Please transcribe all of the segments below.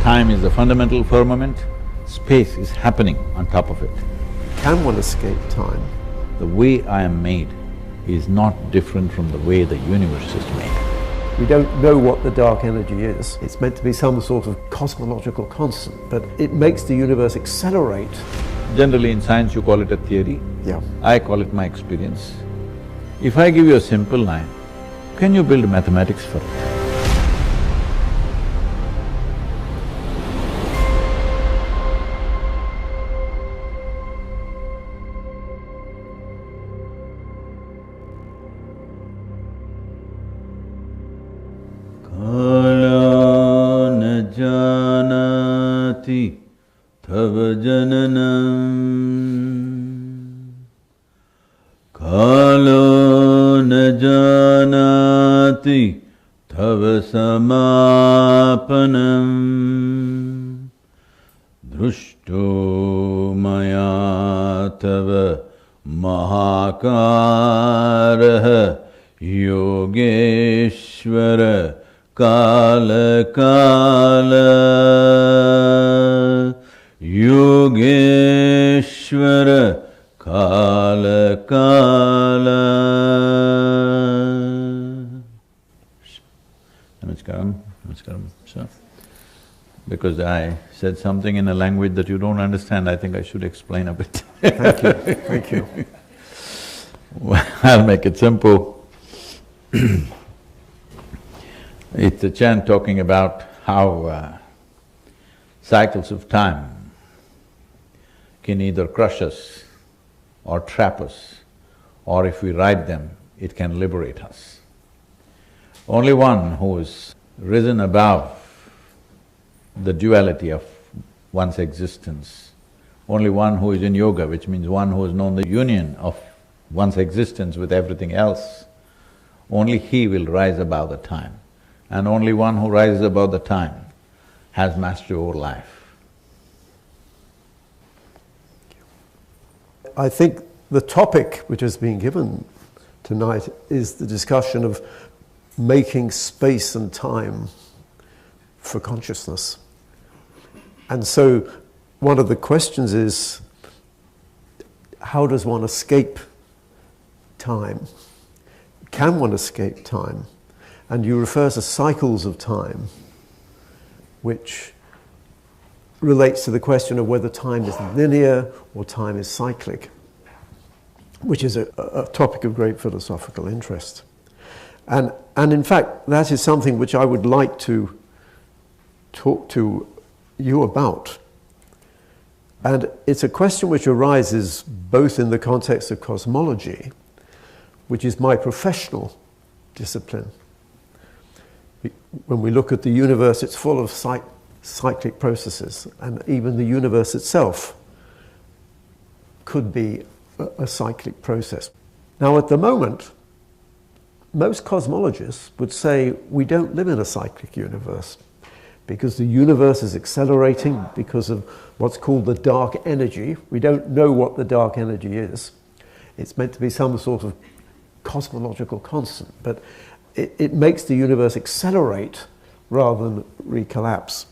Time is the fundamental firmament, space is happening on top of it. Can one escape time? The way I am made is not different from the way the universe is made. We don't know what the dark energy is. It's meant to be some sort of cosmological constant, but it makes the universe accelerate. Generally in science you call it a theory. Yeah. I call it my experience. If I give you a simple line, can you build mathematics for it? Kala na janati tava jananam, kala na janati tava samapanam, drushto maya tava mahakaraha yogeshvara Kala Kala Yogeshvara Kala Kala. Namaskaram, namaskaram, sir. Because I said something in a language that you don't understand, I think I should explain a bit. Thank you, thank you. Well, I'll make it simple. It's a chant talking about how cycles of time can either crush us or trap us, or if we ride them, it can liberate us. Only one who is risen above the duality of one's existence, only one who is in yoga, which means one who has known the union of one's existence with everything else, only he will rise above the time. And only one who rises above the time has mastery over life. I think the topic which has been given tonight is the discussion of making space and time for consciousness. And so one of the questions is, how does one escape time? Can one escape time? And you refer to cycles of time, which relates to the question of whether time is linear or time is cyclic, which is a topic of great philosophical interest. And in fact, that is something which I would like to talk to you about. And it's a question which arises both in the context of cosmology, which is my professional discipline. When we look at the universe, it's full of cyclic processes, and even the universe itself could be a cyclic process. Now, at the moment, most cosmologists would say we don't live in a cyclic universe because the universe is accelerating because of what's called the dark energy. We don't know what the dark energy is. It's meant to be some sort of cosmological constant, but it makes the universe accelerate rather than recollapse.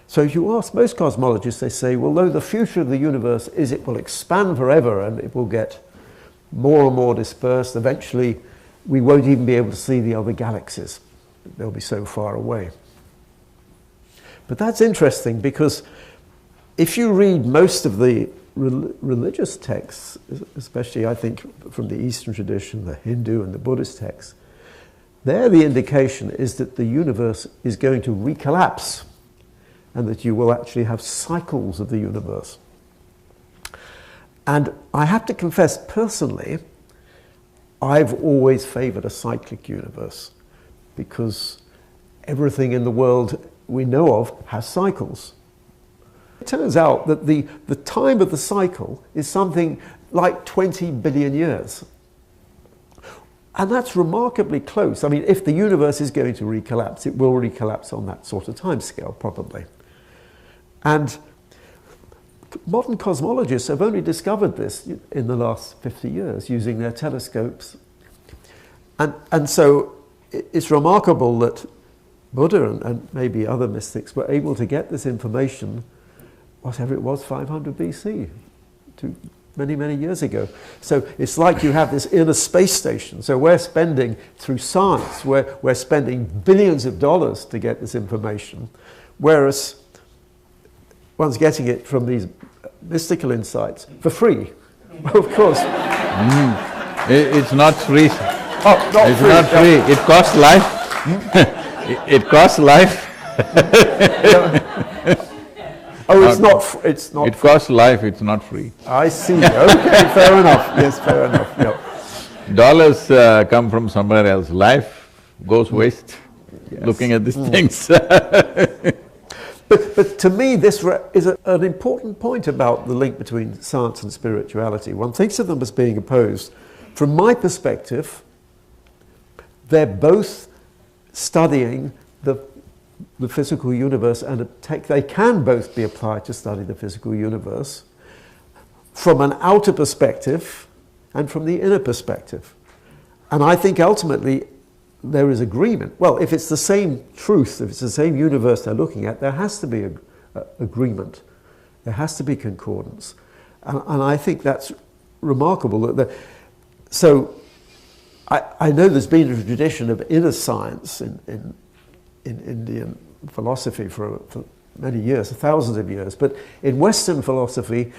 So if you ask most cosmologists, they say, well, no, the future of the universe is it will expand forever and it will get more and more dispersed. Eventually, we won't even be able to see the other galaxies. They'll be so far away. But that's interesting because if you read most of the religious texts, especially I think from the Eastern tradition, the Hindu and the Buddhist texts, there the indication is that the universe is going to recollapse and that you will actually have cycles of the universe. And I have to confess, personally, I've always favoured a cyclic universe because everything in the world we know of has cycles. It turns out that the time of the cycle is something like 20 billion years. And that's remarkably close. I mean, if the universe is going to recollapse, it will recollapse on that sort of time scale, probably. And modern cosmologists have only discovered this in the last 50 years using their telescopes. And so it's remarkable that Buddha and maybe other mystics were able to get this information, whatever it was, 500 BC, to many, many years ago. So it's like you have this inner space station. So we're spending, through science, we're spending billions of dollars to get this information, whereas one's getting it from these mystical insights for free. Of course. It's not free. Oh, not it's free. not free. It costs life. It costs life. Oh, it's not. It costs life. It's not free. I see. Okay, fair enough. Yes, fair enough. Yeah. Dollars come from somewhere else. Life goes waste. Yes. Looking at these things. But to me, this is an important point about the link between science and spirituality. One thinks of them as being opposed. From my perspective, they're both studying the physical universe, and they can both be applied to study the physical universe from an outer perspective and from the inner perspective. And I think ultimately there is agreement. Well, if it's the same truth, if it's the same universe they're looking at, there has to be agreement. There has to be concordance. And I think that's remarkable. So I know there's been a tradition of inner science in Indian philosophy for many years, thousands of years, but in Western philosophy,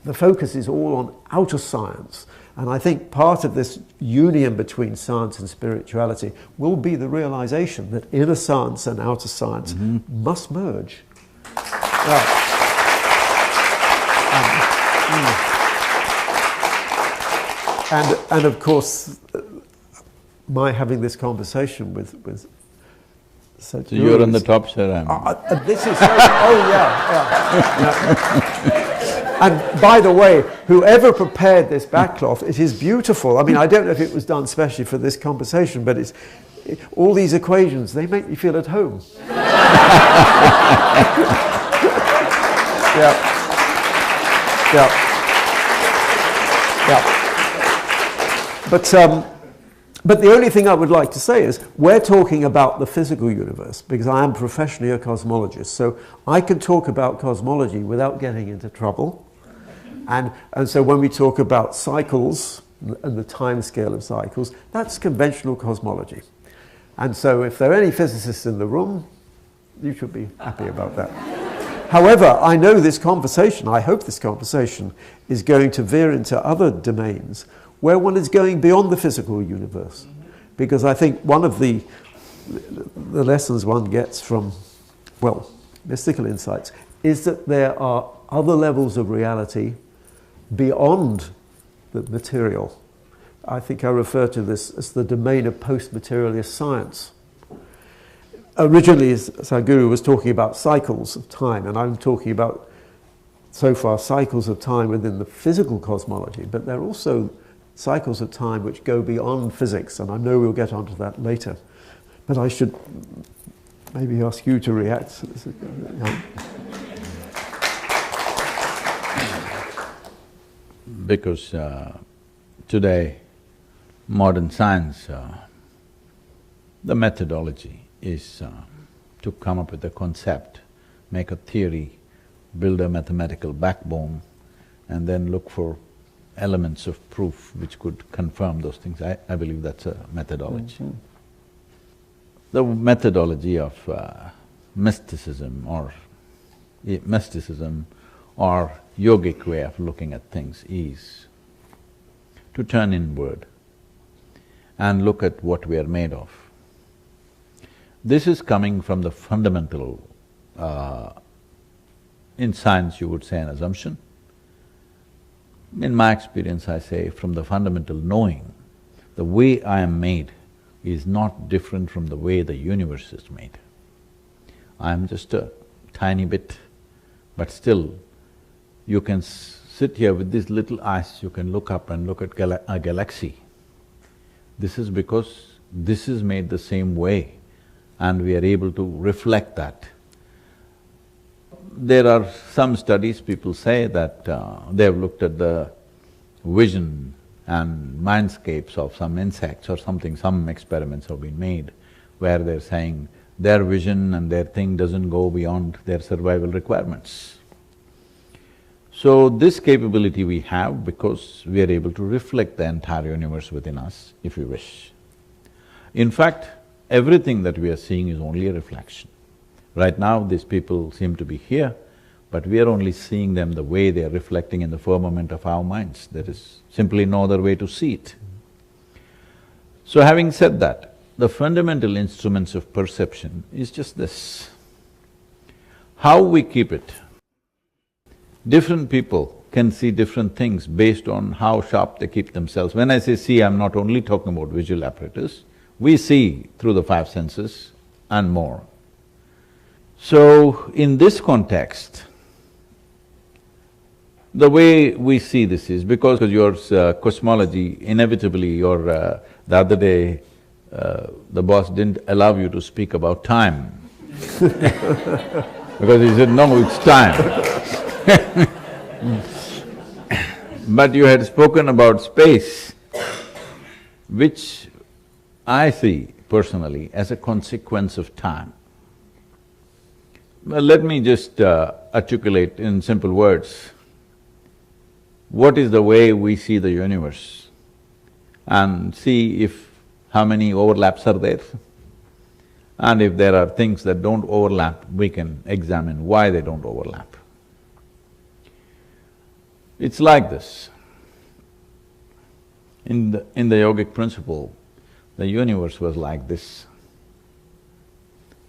the focus is all on outer science. And I think part of this union between science and spirituality will be the realization that inner science and outer science must merge. And of course, my having this conversation with Sadhguru. So you're on the top, sir. This is yeah. And by the way, whoever prepared this backcloth, it is beautiful. I mean, I don't know if it was done specially for this conversation, but all these equations, they make me feel at home. Yeah. But the only thing I would like to say is we're talking about the physical universe because I am professionally a cosmologist, so I can talk about cosmology without getting into trouble. And so when we talk about cycles and the time scale of cycles, that's conventional cosmology. And so if there are any physicists in the room, you should be happy about that. However, I know this conversation, I hope this conversation is going to veer into other domains where one is going beyond the physical universe. Because I think one of the lessons one gets from, well, mystical insights is that there are other levels of reality beyond the material. I think I refer to this as the domain of post-materialist science. Originally, Sadhguru was talking about cycles of time, and I'm talking about, so far, cycles of time within the physical cosmology, but there are also cycles of time which go beyond physics, and I know we'll get onto that later. But I should maybe ask you to react. Because today, modern science, the methodology is to come up with a concept, make a theory, build a mathematical backbone, and then look for elements of proof which could confirm those things. I believe that's a methodology. The methodology of mysticism or yogic way of looking at things is to turn inward and look at what we are made of. This is coming from the fundamental, in science you would say an assumption. In my experience, I say from the fundamental knowing, the way I am made is not different from the way the universe is made. I am just a tiny bit, but still you can sit here with these little eyes, you can look up and look at a galaxy. This is because this is made the same way and we are able to reflect that. There are some studies, people say that they have looked at the vision and mindscapes of some insects or something, some experiments have been made where they're saying their vision and their thing doesn't go beyond their survival requirements. So this capability we have because we are able to reflect the entire universe within us if we wish. In fact, everything that we are seeing is only a reflection. Right now, these people seem to be here, but we are only seeing them the way they are reflecting in the firmament of our minds. There is simply no other way to see it. So having said that, the fundamental instruments of perception is just this. How we keep it. Different people can see different things based on how sharp they keep themselves. When I say see, I'm not only talking about visual apparatus. We see through the five senses and more. So, in this context, the way we see this is because yours cosmology, inevitably the other day, the boss didn't allow you to speak about time because he said, no, it's time. But you had spoken about space, which I see personally as a consequence of time. Well, let me just articulate in simple words what is the way we see the universe and see if how many overlaps are there. And if there are things that don't overlap, we can examine why they don't overlap. It's like this. In the yogic principle, the universe was like this.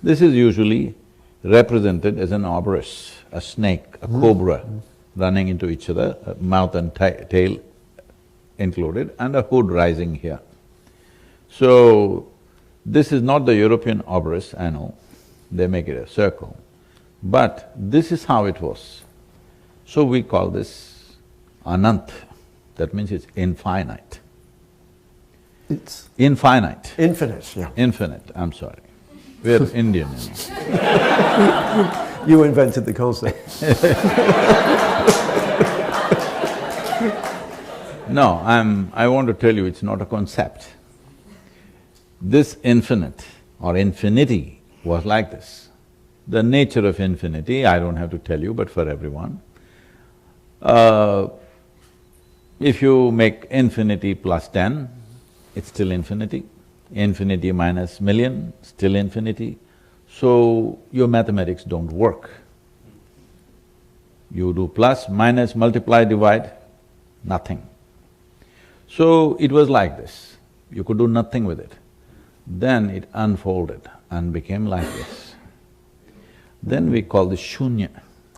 This is usually represented as an arborist, a snake, a cobra running into each other, mouth and tail included, and a hood rising here. So, this is not the European arborist, I know, they make it a circle, but this is how it was. So we call this anant, that means it's infinite. It's infinite. infinite, yeah. Infinite, I'm sorry. We're Indian, you know. You invented the concept. No, I want to tell you it's not a concept. This infinite or infinity was like this. The nature of infinity, I don't have to tell you, but for everyone. If you make infinity plus 10, it's still infinity. Infinity minus million, still infinity. So, your mathematics don't work. You do plus, minus, multiply, divide, nothing. So, it was like this. You could do nothing with it. Then it unfolded and became like this. Then we call this shunya.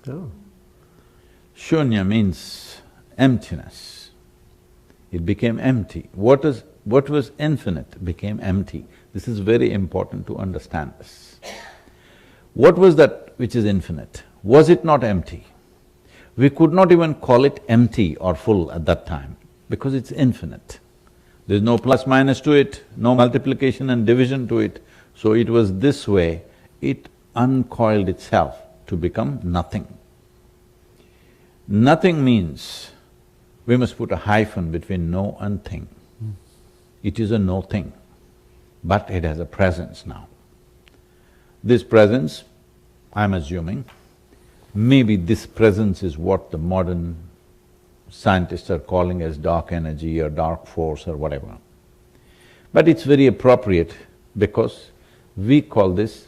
Oh. Shunya means emptiness. It became empty. What was infinite became empty. This is very important to understand this. What was that which is infinite? Was it not empty? We could not even call it empty or full at that time because it's infinite. There's no plus minus to it, no multiplication and division to it. So it was this way, it uncoiled itself to become nothing. Nothing means we must put a hyphen between no and thing. It is a no thing, but it has a presence now. This presence, I'm assuming, maybe this presence is what the modern scientists are calling as dark energy or dark force or whatever. But it's very appropriate because we call this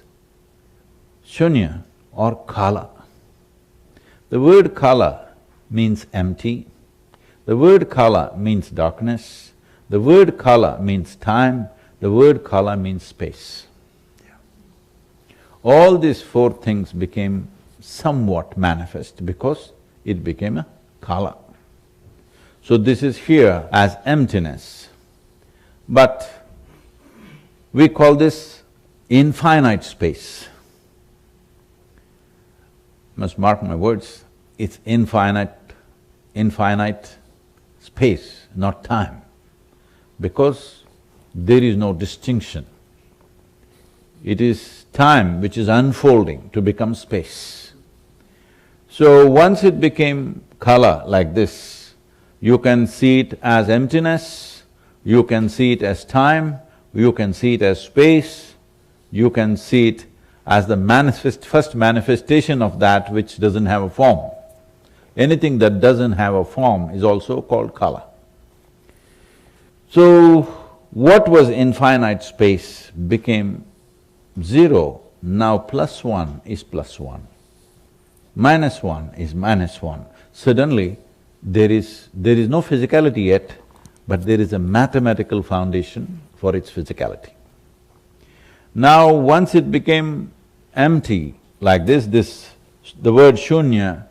shunya or kala. The word kala means empty, the word kala means darkness, the word kala means time, the word kala means space. All these four things became somewhat manifest because it became a kala. So this is here as emptiness, but we call this infinite space. Must mark my words, it's infinite space, not time, because there is no distinction. It is time which is unfolding to become space. So once it became kala like this, you can see it as emptiness, you can see it as time, you can see it as space, you can see it as the first manifestation of that which doesn't have a form. Anything that doesn't have a form is also called kala. So, what was infinite space became zero, now +1 is +1. -1 is -1. Suddenly, there is no physicality yet, but there is a mathematical foundation for its physicality. Now, once it became empty like this, the word shunya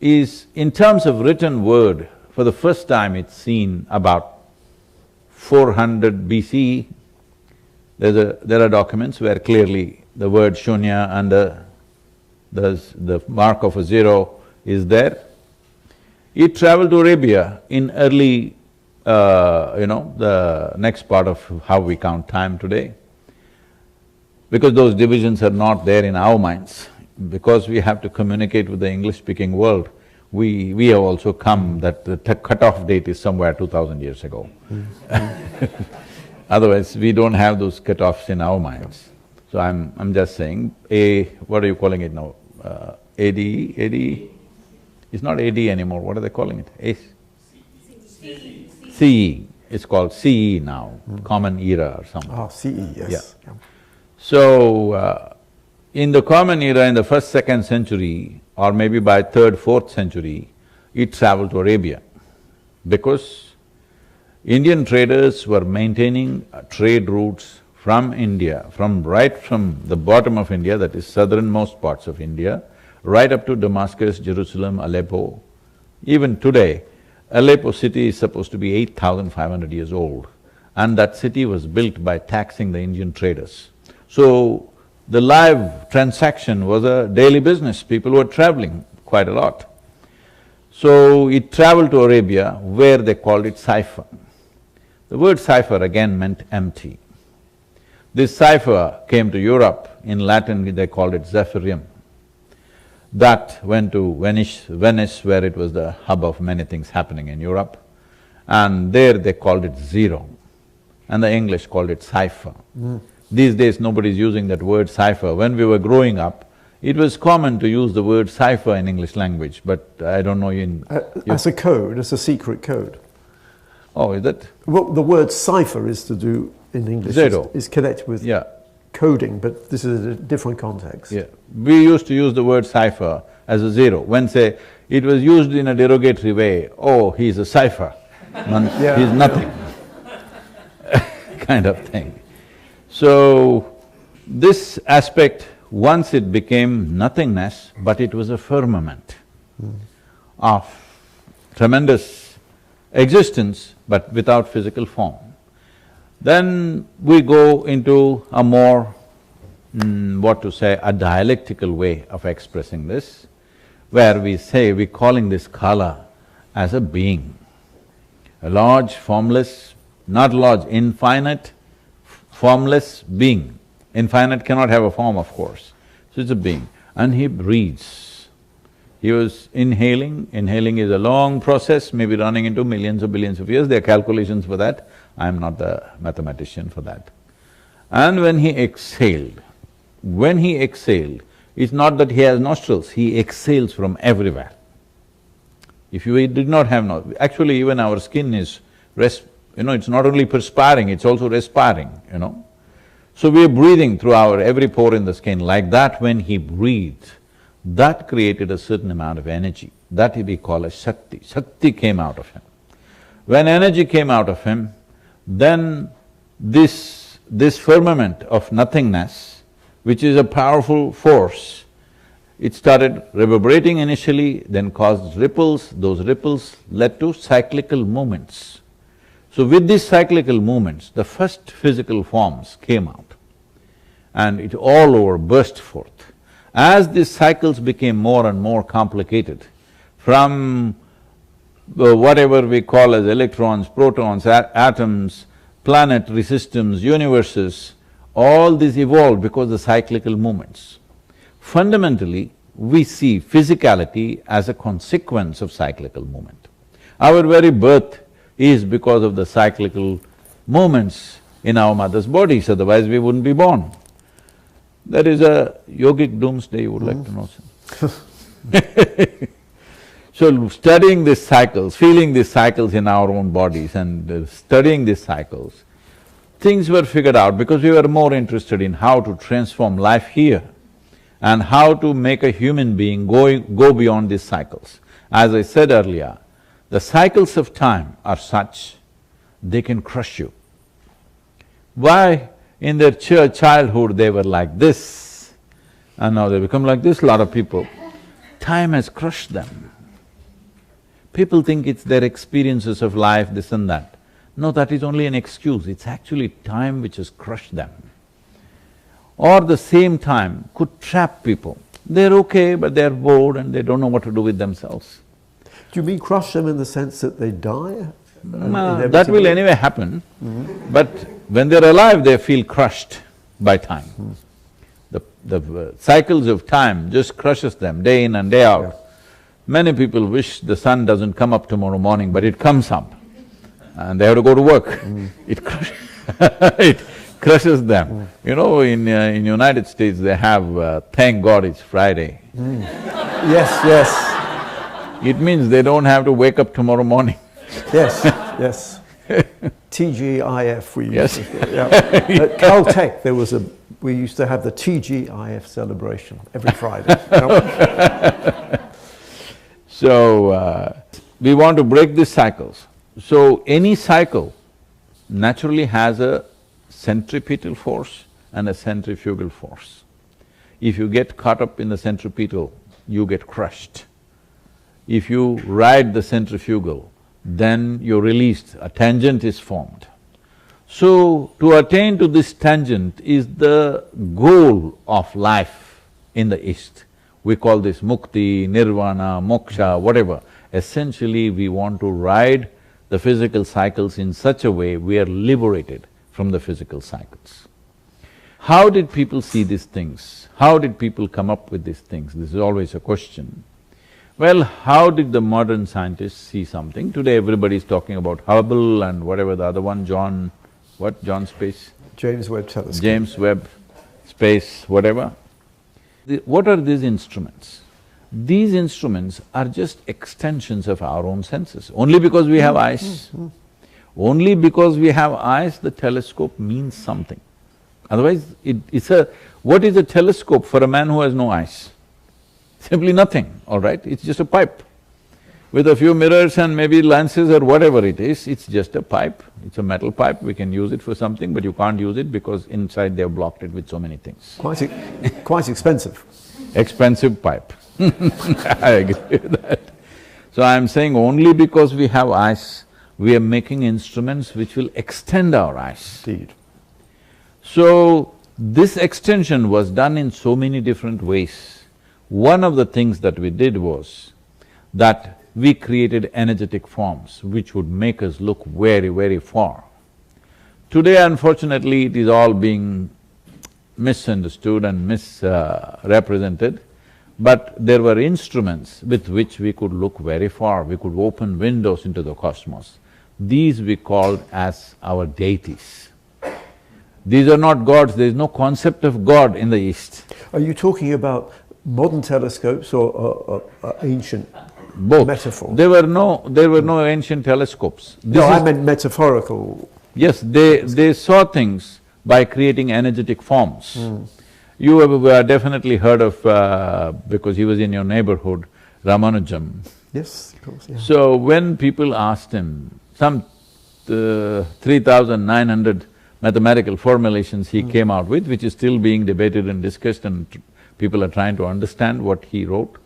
is, in terms of written word, for the first time it's seen about 400 BCE. There are documents where clearly the word shunya and the mark of a zero is there. It traveled to Arabia in early, the next part of how we count time today. Because those divisions are not there in our minds, because we have to communicate with the English-speaking world, we have also come that the cut-off date is somewhere 2000 years ago. Otherwise, we don't have those cut-offs in our minds. So I'm just saying, what are you calling it now? AD? It's not AD anymore, what are they calling it? CE. It's called CE now, Common Era or something. Ah, CE, yes. Yeah. So, in the Common Era, in the first, second century, or maybe by third, fourth century, it traveled to Arabia, because Indian traders were maintaining trade routes from India, right from the bottom of India, that is southernmost parts of India, right up to Damascus, Jerusalem, Aleppo. Even today, Aleppo city is supposed to be 8,500 years old, and that city was built by taxing the Indian traders. So, the live transaction was a daily business, people were traveling quite a lot. So, it traveled to Arabia, where they called it cipher. The word cipher again meant empty. This cipher came to Europe, in Latin they called it Zephyrium. That went to Venice, where it was the hub of many things happening in Europe, and there they called it zero, and the English called it cipher. These days nobody's using that word cipher. When we were growing up, it was common to use the word cipher in English language, but I don't know in… As a code, as a secret code. Oh, is it? Well, the word cipher is to do, in English, Zero. is connected with Yeah. coding, but this is a different context. Yeah. We used to use the word cipher as a zero. When say, it was used in a derogatory way, oh, he's a cipher, he's nothing kind of thing. So, this aspect, once it became nothingness, but it was a firmament of tremendous existence, but without physical form. Then we go into a more, a dialectical way of expressing this, where we're calling this kala as a being, a large, formless, not large, infinite, formless being. Infinite cannot have a form, of course, so it's a being. And he breathes. He was inhaling is a long process, maybe running into millions or billions of years, there are calculations for that, I'm not the mathematician for that. And when he exhaled, it's not that he has nostrils, he exhales from everywhere. If we did not have actually even our skin is it's not only perspiring, it's also respiring, So we are breathing through our every pore in the skin. Like that, when he breathed, that created a certain amount of energy. That we call as Shakti. Shakti came out of him. When energy came out of him, then this firmament of nothingness, which is a powerful force, it started reverberating initially, then caused ripples, those ripples led to cyclical movements. So with these cyclical movements, the first physical forms came out and it all over burst forth. As these cycles became more and more complicated, from whatever we call as electrons, protons, atoms, planetary systems, universes, all these evolved because of the cyclical movements. Fundamentally, we see physicality as a consequence of cyclical movement. Our very birth is because of the cyclical movements in our mother's bodies, otherwise we wouldn't be born. There is a yogic doomsday you would like to know, sir. So studying these cycles, feeling these cycles in our own bodies and studying these cycles, things were figured out because we were more interested in how to transform life here and how to make a human being go beyond these cycles. As I said earlier, the cycles of time are such, they can crush you. Why in their childhood they were like this and now they become like this, a lot of people. Time has crushed them. People think it's their experiences of life, this and that. No, that is only an excuse, it's actually time which has crushed them. Or the same time could trap people. They're okay, but they're bored and they don't know what to do with themselves. Do you mean crush them in the sense that they die? That will anyway happen, but when they're alive, they feel crushed by time. The cycles of time just crushes them day in and day out. Yeah. Many people wish the sun doesn't come up tomorrow morning, but it comes up and they have to go to work. It it crushes them. You know, in United States they have, thank God it's Friday. Yes, yes. It means they don't have to wake up tomorrow morning. Yes, yes. TGIF we used Yes. to… Yeah. At Caltech we used to have the TGIF celebration every Friday. So, we want to break these cycles. So, any cycle naturally has a centripetal force and a centrifugal force. If you get caught up in the centripetal, you get crushed. If you ride the centrifugal, then you're released, a tangent is formed. So, to attain to this tangent is the goal of life in the East. We call this mukti, nirvana, moksha, whatever. Essentially, we want to ride the physical cycles in such a way we are liberated from the physical cycles. How did people see these things? How did people come up with these things? This is always a question. Well, how did the modern scientists see something? Today everybody is talking about Hubble and whatever the other one, John Space? James Webb Telescope. James Webb Space, whatever. What are these instruments? These instruments are just extensions of our own senses. Only because we have eyes, only because we have eyes, the telescope means something. Otherwise, what is a telescope for a man who has no eyes? Simply nothing, all right? It's just a pipe. With a few mirrors and maybe lenses or whatever it is, it's just a pipe. It's a metal pipe, we can use it for something, but you can't use it because inside they've blocked it with so many things. Quite expensive. Expensive pipe. I agree with that. So I'm saying only because we have eyes, we are making instruments which will extend our eyes. Indeed. So, this extension was done in so many different ways. One of the things that we did was that we created energetic forms which would make us look very, very far. Today, unfortunately, it is all being misunderstood and misrepresented, but there were instruments with which we could look very far, we could open windows into the cosmos. These we called as our deities. These are not gods, there is no concept of God in the East. Are you talking about modern telescopes or ancient Both. metaphor? There were no ancient telescopes. I meant metaphorical. Yes, they saw things by creating energetic forms. You have definitely heard of, because he was in your neighborhood, Ramanujam. Yes, of course, yeah. So when people asked him, some 3,900 mathematical formulations he came out with, which is still being debated and discussed and people are trying to understand what he wrote.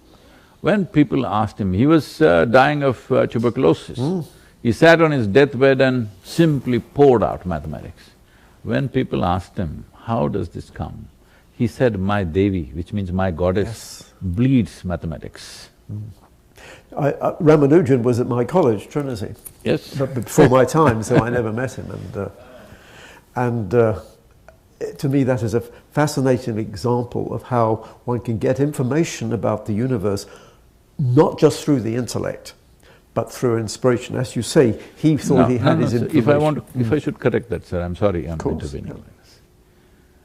When people asked him, he was dying of tuberculosis. He sat on his deathbed and simply poured out mathematics. When people asked him, how does this come? He said, my Devi, which means my goddess, bleeds mathematics. Ramanujan was at my college, Trinity. Yes. But before my time, so I never met him. To me that is a fascinating example of how one can get information about the universe not just through the intellect, but through inspiration. As you say, he thought he had his information. If I should correct that, sir, I'm sorry I'm intervening. Yeah.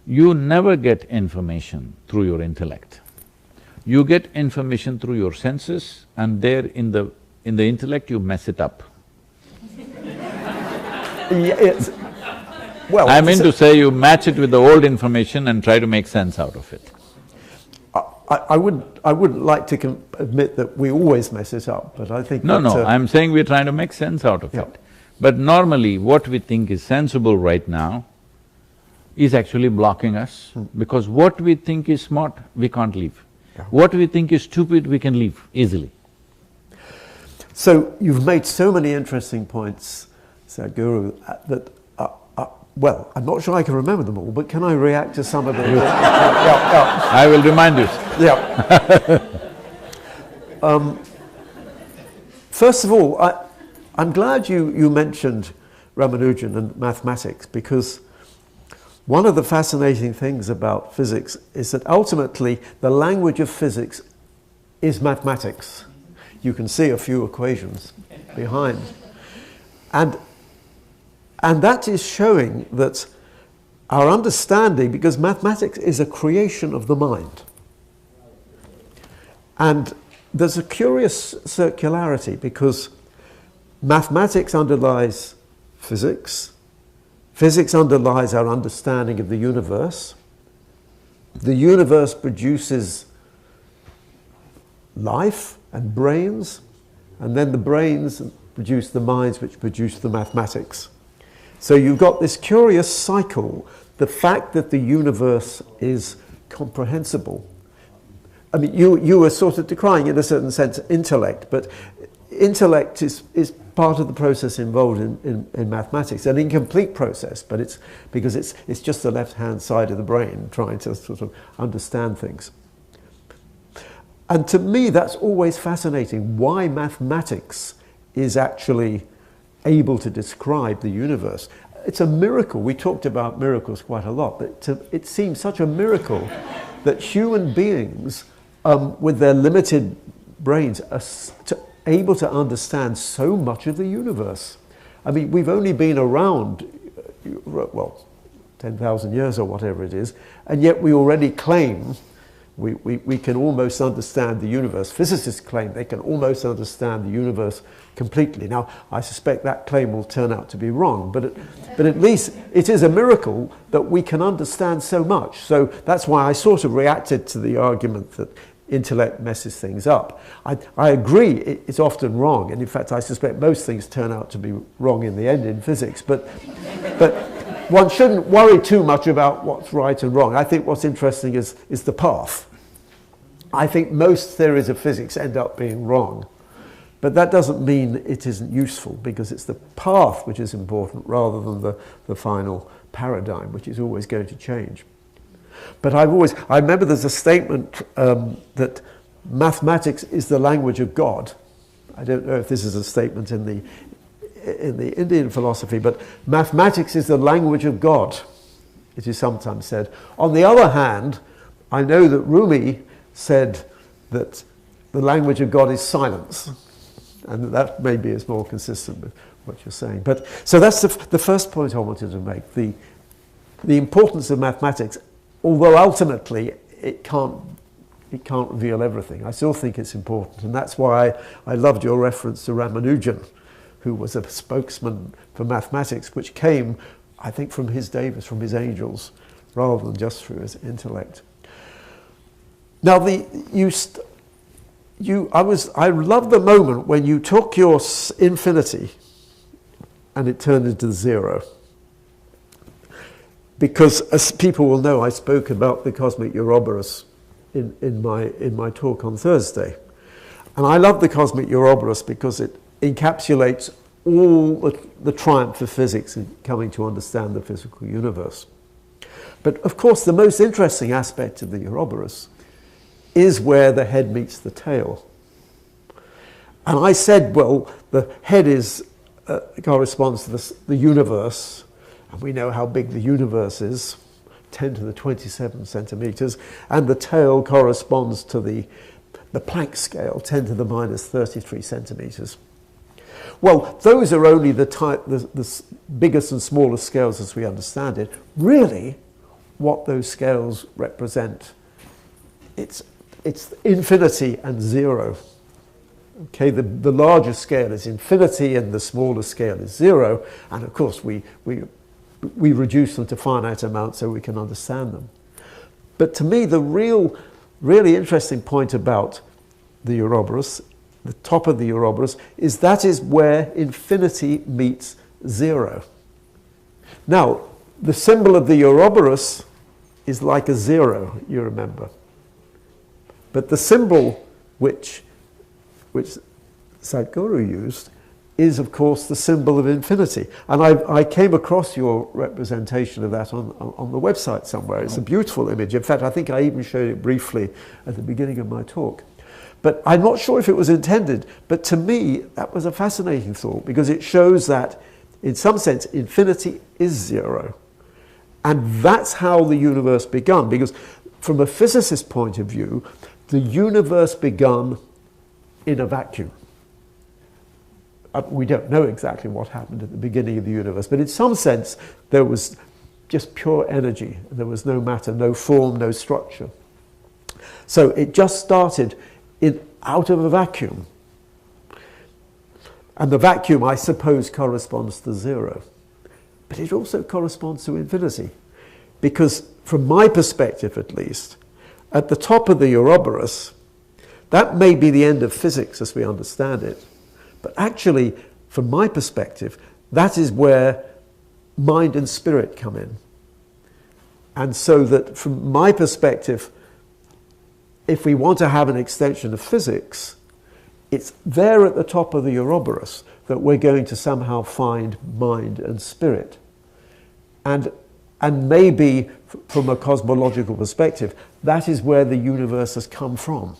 You never get information through your intellect. You get information through your senses, and there in the intellect you mess it up. It's, well, I mean to say you match it with the old information and try to make sense out of it. I wouldn't like to admit that we always mess it up, but I think No, that, no, I'm saying we're trying to make sense out of it. But normally what we think is sensible right now is actually blocking us, because what we think is smart, we can't leave. What we think is stupid, we can leave easily. So you've made so many interesting points, Sadhguru, that well, I'm not sure I can remember them all, but can I react to some of them? I will remind you. First of all, I'm glad you mentioned Ramanujan and mathematics, because one of the fascinating things about physics is that ultimately the language of physics is mathematics. You can see a few equations behind. And that is showing that our understanding, because mathematics is a creation of the mind. And there's a curious circularity, because mathematics underlies physics, physics underlies our understanding of the universe produces life and brains, and then the brains produce the minds which produce the mathematics. So you've got this curious cycle, the fact that the universe is comprehensible. I mean, you were sort of decrying, in a certain sense, intellect, but intellect is part of the process involved in mathematics, an incomplete process, but it's because it's just the left-hand side of the brain trying to sort of understand things. And to me, that's always fascinating, why mathematics is actually able to describe the universe. It's a miracle. We talked about miracles quite a lot, but it seems such a miracle that human beings, with their limited brains, are able to understand so much of the universe. I mean, we've only been around, well, 10,000 years or whatever it is, and yet we already claim we can almost understand the universe. Physicists claim they can almost understand the universe completely. Now, I suspect that claim will turn out to be wrong, but at least it is a miracle that we can understand so much. So that's why I sort of reacted to the argument that intellect messes things up. I agree it's often wrong, and in fact I suspect most things turn out to be wrong in the end in physics, but one shouldn't worry too much about what's right and wrong. I think what's interesting is the path. I think most theories of physics end up being wrong, but that doesn't mean it isn't useful, because it's the path which is important rather than the final paradigm, which is always going to change. But I remember there's a statement that mathematics is the language of God. I don't know if this is a statement in the Indian philosophy, but mathematics is the language of God, it is sometimes said. On the other hand, I know that Rumi said that the language of God is silence, and that maybe is more consistent with what you're saying. But so that's the first point I wanted to make, the importance of mathematics, although ultimately it can't reveal everything. I still think it's important, and that's why I loved your reference to Ramanujan, who was a spokesman for mathematics, which came, I think, from his Davis, from his angels, rather than just through his intellect. Now, I love the moment when you took your infinity and it turned into zero. Because, as people will know, I spoke about the cosmic Ouroboros in my talk on Thursday. And I love the cosmic Ouroboros because it encapsulates all the triumph of physics in coming to understand the physical universe. But of course, the most interesting aspect of the Ouroboros is where the head meets the tail. And I said, well, the head corresponds to the universe, and we know how big the universe is, 10 to the 27 centimeters, and the tail corresponds to the Planck scale, 10 to the minus 33 centimeters. Well, those are only the biggest and smallest scales as we understand it. Really, what those scales represent. It's infinity and zero. Okay, the larger scale is infinity and the smaller scale is zero, and of course we reduce them to finite amounts so we can understand them. But to me, the really interesting point about the Ouroboros, the top of the Ouroboros, is that is where infinity meets zero. Now, the symbol of the Ouroboros is like a zero, you remember. But the symbol which Sadhguru used is, of course, the symbol of infinity. And I came across your representation of that on the website somewhere. It's a beautiful image. In fact, I think I even showed it briefly at the beginning of my talk. But I'm not sure if it was intended, but to me, that was a fascinating thought, because it shows that, in some sense, infinity is zero. And that's how the universe began, because from a physicist's point of view, the universe began in a vacuum. We don't know exactly what happened at the beginning of the universe, but in some sense there was just pure energy. There was no matter, no form, no structure. So it just started out of a vacuum. And the vacuum, I suppose, corresponds to zero. But it also corresponds to infinity. Because from my perspective at least, at the top of the Ouroboros, that may be the end of physics as we understand it. But actually, from my perspective, that is where mind and spirit come in. And so that from my perspective, if we want to have an extension of physics, it's there at the top of the Ouroboros that we're going to somehow find mind and spirit. And maybe from a cosmological perspective, that is where the universe has come from.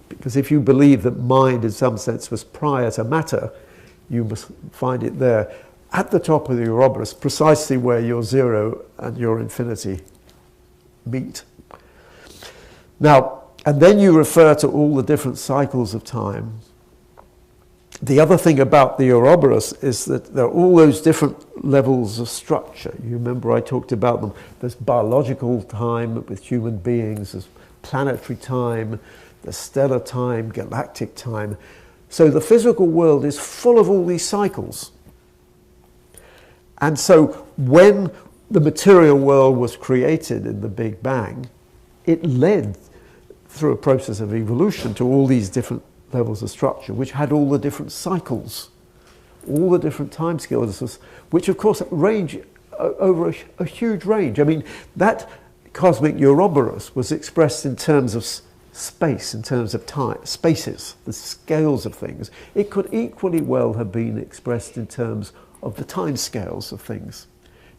Because if you believe that mind in some sense was prior to matter, you must find it there at the top of the Ouroboros, precisely where your zero and your infinity meet. Now, and then you refer to all the different cycles of time. The other thing about the Ouroboros is that there are all those different levels of structure. You remember I talked about them. There's biological time with human beings, there's planetary time, the stellar time, galactic time. So the physical world is full of all these cycles. And so when the material world was created in the Big Bang, it led through a process of evolution to all these different levels of structure, which had all the different cycles, all the different time scales, which of course range over a huge range. I mean, that cosmic Ouroboros was expressed in terms of space, in terms of time, spaces, the scales of things. It could equally well have been expressed in terms of the time scales of things,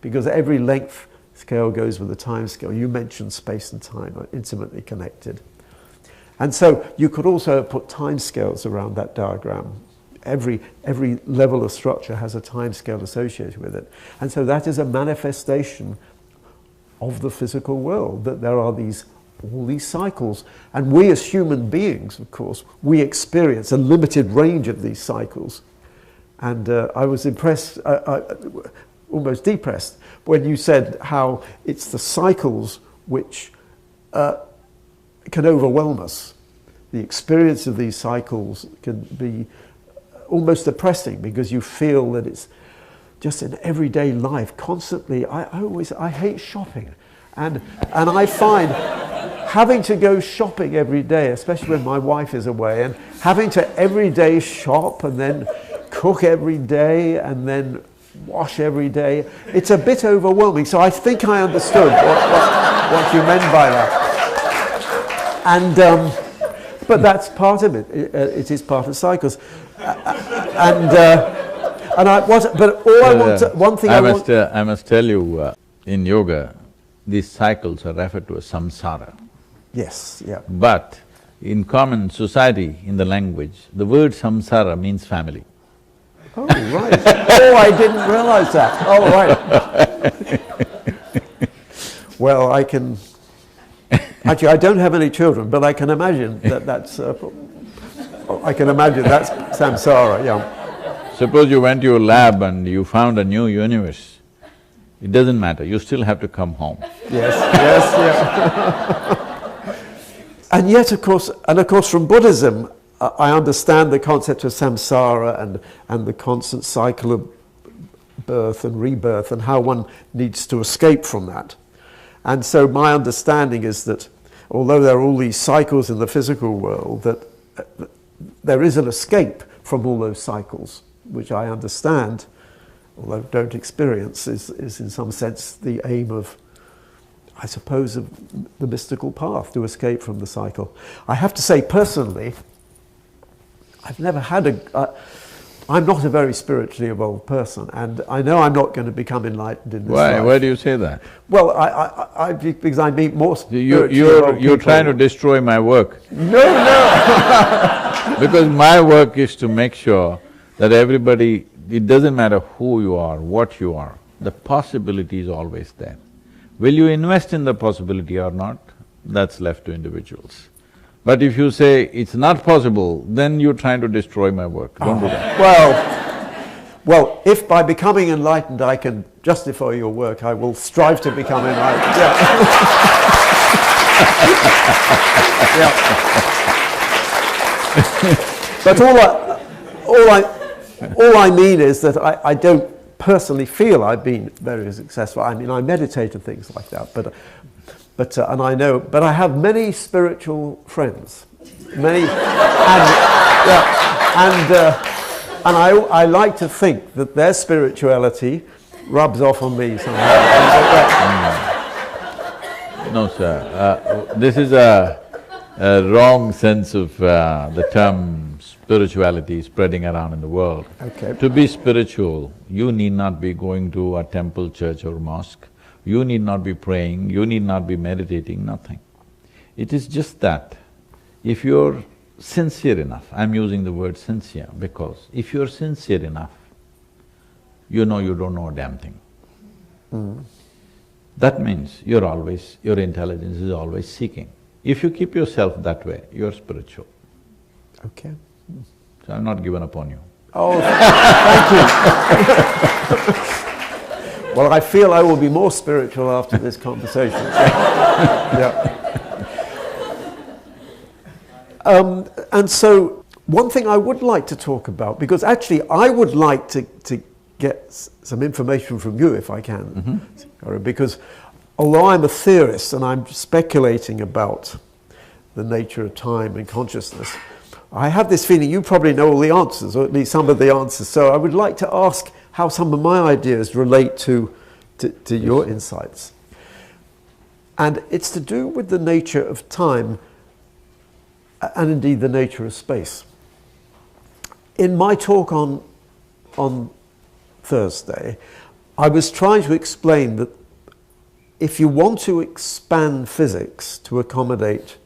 because every length scale goes with a time scale. You mentioned space and time are intimately connected. And so you could also put time scales around that diagram. Every level of structure has a time scale associated with it. And so that is a manifestation of the physical world, that there are all these cycles. And we as human beings, of course, we experience a limited range of these cycles. And I was impressed, almost depressed, when you said how it's the cycles which can overwhelm us. The experience of these cycles can be almost depressing, because you feel that it's just in everyday life constantly. I hate shopping, and I find having to go shopping every day, especially when my wife is away, and having to every day shop and then cook every day and then wash every day, it's a bit overwhelming. So I think I understood what you meant by that. And but that's part of it. It is part of cycles. I must tell you, in yoga, these cycles are referred to as samsara. Yes, yeah. But in common society, in the language, the word samsara means family. Oh, right. Oh, I didn't realize that. Oh, right. Well, I can... Actually, I don't have any children, but I can imagine that's samsara, yeah. Suppose you went to your lab and you found a new universe. It doesn't matter, you still have to come home. Yes, yeah. And yet, of course, from Buddhism, I understand the concept of samsara and the constant cycle of birth and rebirth and how one needs to escape from that. And so my understanding is that although there are all these cycles in the physical world, that there is an escape from all those cycles, which I understand, although don't experience, is in some sense the aim of, I suppose, of the mystical path, to escape from the cycle. I have to say, personally, I've never had I'm not a very spiritually evolved person, and I know I'm not going to become enlightened in this life. Why do you say that? Well, because I meet more spiritually evolved You're people. trying to destroy my work. No. Because my work is to make sure that everybody, it doesn't matter who you are, what you are, the possibility is always there. Will you invest in the possibility or not? That's left to individuals. But if you say it's not possible, then you're trying to destroy my work. Don't do that. Well, if by becoming enlightened I can justify your work, I will strive to become enlightened. Yeah. But all I mean is that I don't personally feel I've been very successful. I mean, I meditate and things like that, but and I know, but I have many spiritual friends, many, and I like to think that their spirituality rubs off on me somehow. No, sir. This is a wrong sense of the term spirituality spreading around in the world. Okay. To be spiritual, you need not be going to a temple, church or mosque. You need not be praying, you need not be meditating, nothing. It is just that if you're sincere enough, I'm using the word sincere because if you're sincere enough, you know you don't know a damn thing. That means your intelligence is always seeking. If you keep yourself that way, you're spiritual. Okay. So I've not given up on you. Oh, thank you. Well, I feel I will be more spiritual after this conversation. Yeah. And so, one thing I would like to talk about, because actually I would like to get some information from you if I can, because although I'm a theorist and I'm speculating about the nature of time and consciousness, I have this feeling you probably know all the answers, or at least some of the answers, so I would like to ask how some of my ideas relate to your insights. And it's to do with the nature of time and indeed the nature of space. In my talk on Thursday, I was trying to explain that if you want to expand physics to accommodate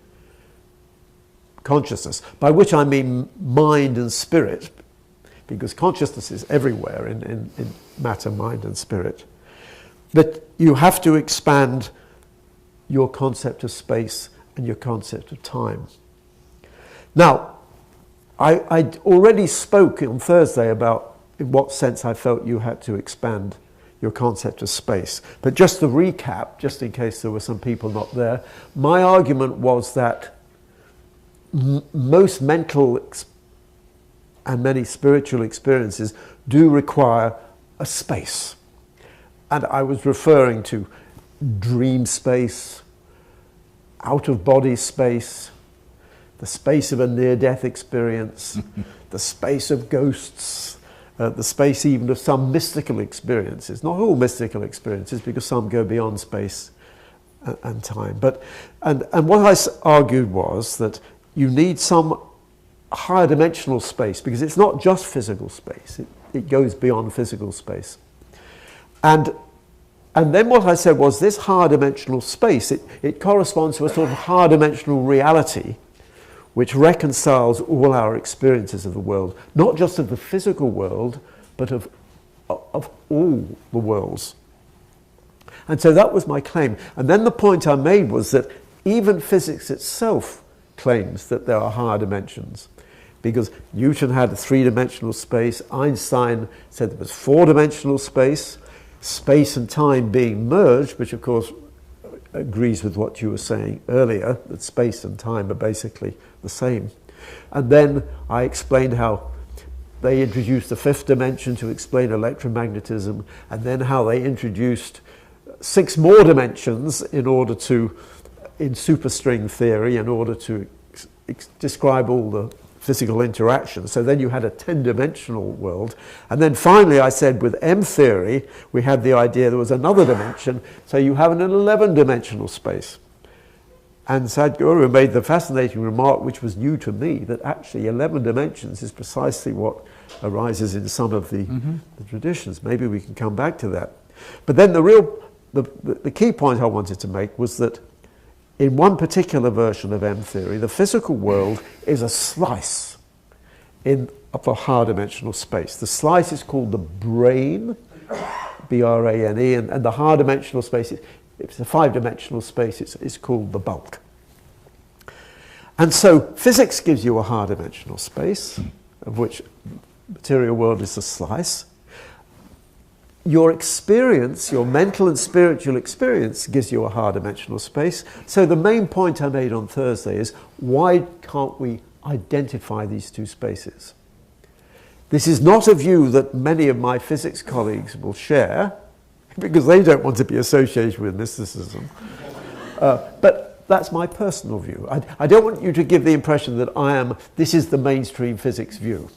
consciousness, by which I mean mind and spirit, because consciousness is everywhere in matter, mind and spirit, that you have to expand your concept of space and your concept of time. Now, I already spoke on Thursday about in what sense I felt you had to expand your concept of space. But just to recap, just in case there were some people not there, my argument was that most mental and many spiritual experiences do require a space. And I was referring to dream space, out-of-body space, the space of a near-death experience, the space of ghosts, the space even of some mystical experiences. Not all mystical experiences, because some go beyond space and time. And what I argued was that you need some higher dimensional space, because it's not just physical space, it goes beyond physical space. And then what I said was this higher dimensional space, it corresponds to a sort of higher dimensional reality which reconciles all our experiences of the world, not just of the physical world, but of all the worlds. And so that was my claim. And then the point I made was that even physics itself claims that there are higher dimensions, because Newton had a three-dimensional space, Einstein said there was four-dimensional space, space and time being merged, which of course agrees with what you were saying earlier, that space and time are basically the same. And then I explained how they introduced the fifth dimension to explain electromagnetism, and then how they introduced 6 more dimensions in superstring theory, in order to describe all the physical interactions. So then you had a 10-dimensional world. And then finally I said with M theory, we had the idea there was another dimension, so you have an 11-dimensional space. And Sadhguru made the fascinating remark, which was new to me, that actually 11 dimensions is precisely what arises in some of the traditions. Maybe we can come back to that. But then the key point I wanted to make was that in one particular version of M theory, the physical world is a slice of a higher dimensional space. The slice is called the brane, B-R-A-N-E, and the higher dimensional space, if it's a 5-dimensional space, it's called the bulk. And so physics gives you a higher dimensional space, of which material world is a slice. Your experience, your mental and spiritual experience, gives you a higher dimensional space. So the main point I made on Thursday is, why can't we identify these two spaces? This is not a view that many of my physics colleagues will share, because they don't want to be associated with mysticism. But that's my personal view. I don't want you to give the impression that this is the mainstream physics view,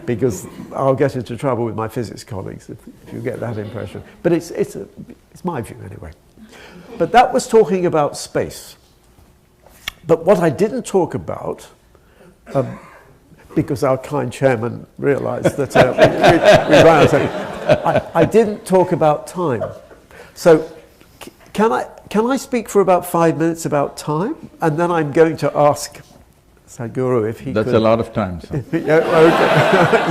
because I'll get into trouble with my physics colleagues if you get that impression. But it's my view anyway. But that was talking about space. But what I didn't talk about, because our kind chairman realized that we ran out of time, I didn't talk about time. So can I speak for about 5 minutes about time? And then I'm going to ask Sadhguru if he That's could... a lot of time, sir. Yeah, okay.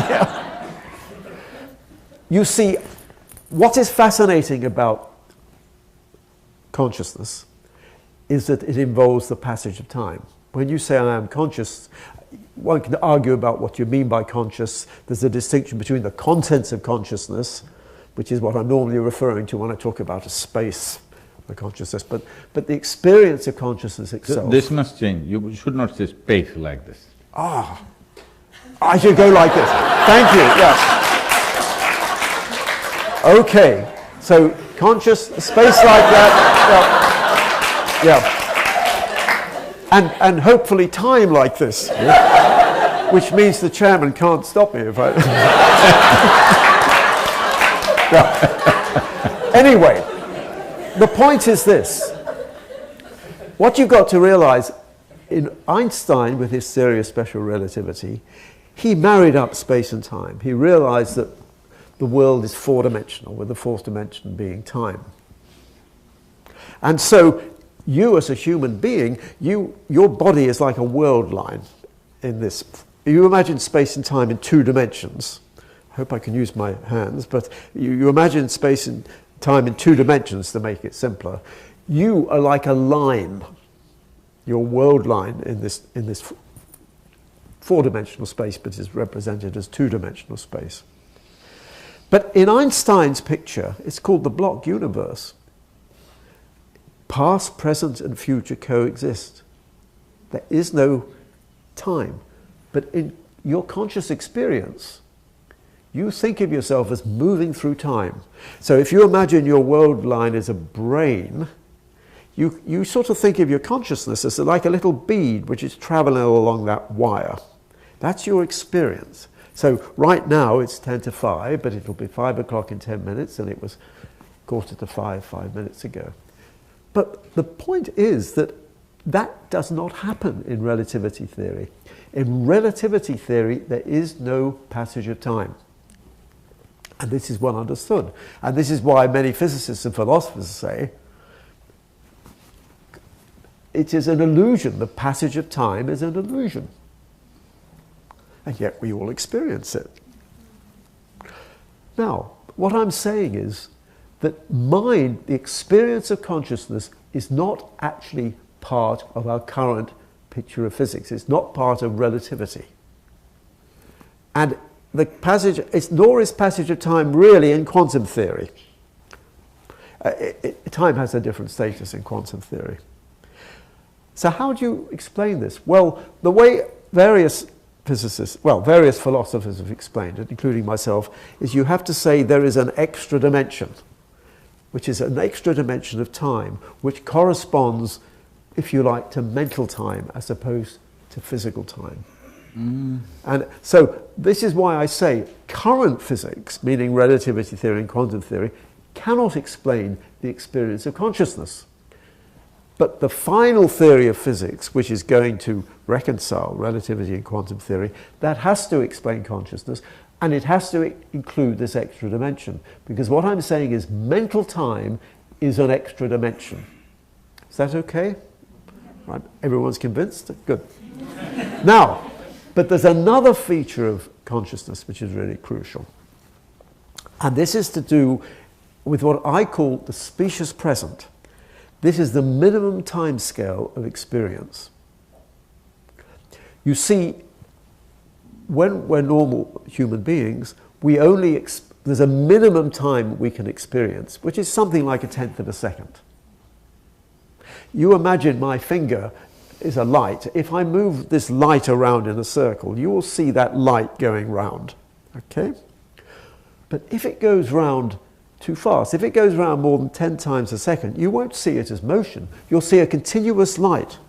Yeah. You see, what is fascinating about consciousness is that it involves the passage of time. When you say I am conscious, one can argue about what you mean by conscious. There's a distinction between the contents of consciousness, which is what I'm normally referring to when I talk about a space of consciousness, but the experience of consciousness itself. This must change. You should not say space like this. Ah, I should go like this. Thank you, yeah. Okay, so conscious, space like that, yeah. And hopefully time like this, yeah? Which means the chairman can't stop me if I... Yeah. Anyway, the point is this. What you've got to realize, in Einstein, with his theory of special relativity, he married up space and time. He realized that the world is 4-dimensional, with the 4th dimension being time. And so you as a human being, your body is like a world line in this. You imagine space and time in 2 dimensions. I hope I can use my hands, but you imagine space and time in 2 dimensions to make it simpler. You are like a line, your world line in this 4-dimensional space, but is represented as 2-dimensional space. But in Einstein's picture, it's called the block universe. Past, present, and future coexist. There is no time. But in your conscious experience, you think of yourself as moving through time. So if you imagine your world line as a brain, you sort of think of your consciousness as like a little bead which is traveling along that wire. That's your experience. So right now it's 10 to 5, but it'll be 5 o'clock in 10 minutes, and it was 4:45 5 minutes ago. But the point is that does not happen in relativity theory. In relativity theory, there is no passage of time. And this is well understood. And this is why many physicists and philosophers say it is an illusion. The passage of time is an illusion. And yet we all experience it. Now, what I'm saying is that mind, the experience of consciousness, is not actually part of our current picture of physics. It's not part of relativity. And the passage, nor is passage of time really in quantum theory. Time has a different status in quantum theory. So how do you explain this? Well, the way various physicists, various philosophers have explained it, including myself, is you have to say there is an extra dimension, which is an extra dimension of time, which corresponds, if you like, to mental time as opposed to physical time. And so this is why I say current physics, meaning relativity theory and quantum theory, cannot explain the experience of consciousness. But the final theory of physics, which is going to reconcile relativity and quantum theory, that has to explain consciousness, and it has to include this extra dimension. Because what I'm saying is mental time is an extra dimension. Is that okay? Right? Everyone's convinced? Good. Now, but there's another feature of consciousness which is really crucial. And this is to do with what I call the specious present. This is the minimum time scale of experience. You see, when we're normal human beings, we only there's a minimum time we can experience, which is something like 1/10 of a second. You imagine my finger is a light. If I move this light around in a circle, you will see that light going round, okay? But if it goes round too fast, if it goes round more than 10 times a second, you won't see it as motion. You'll see a continuous light.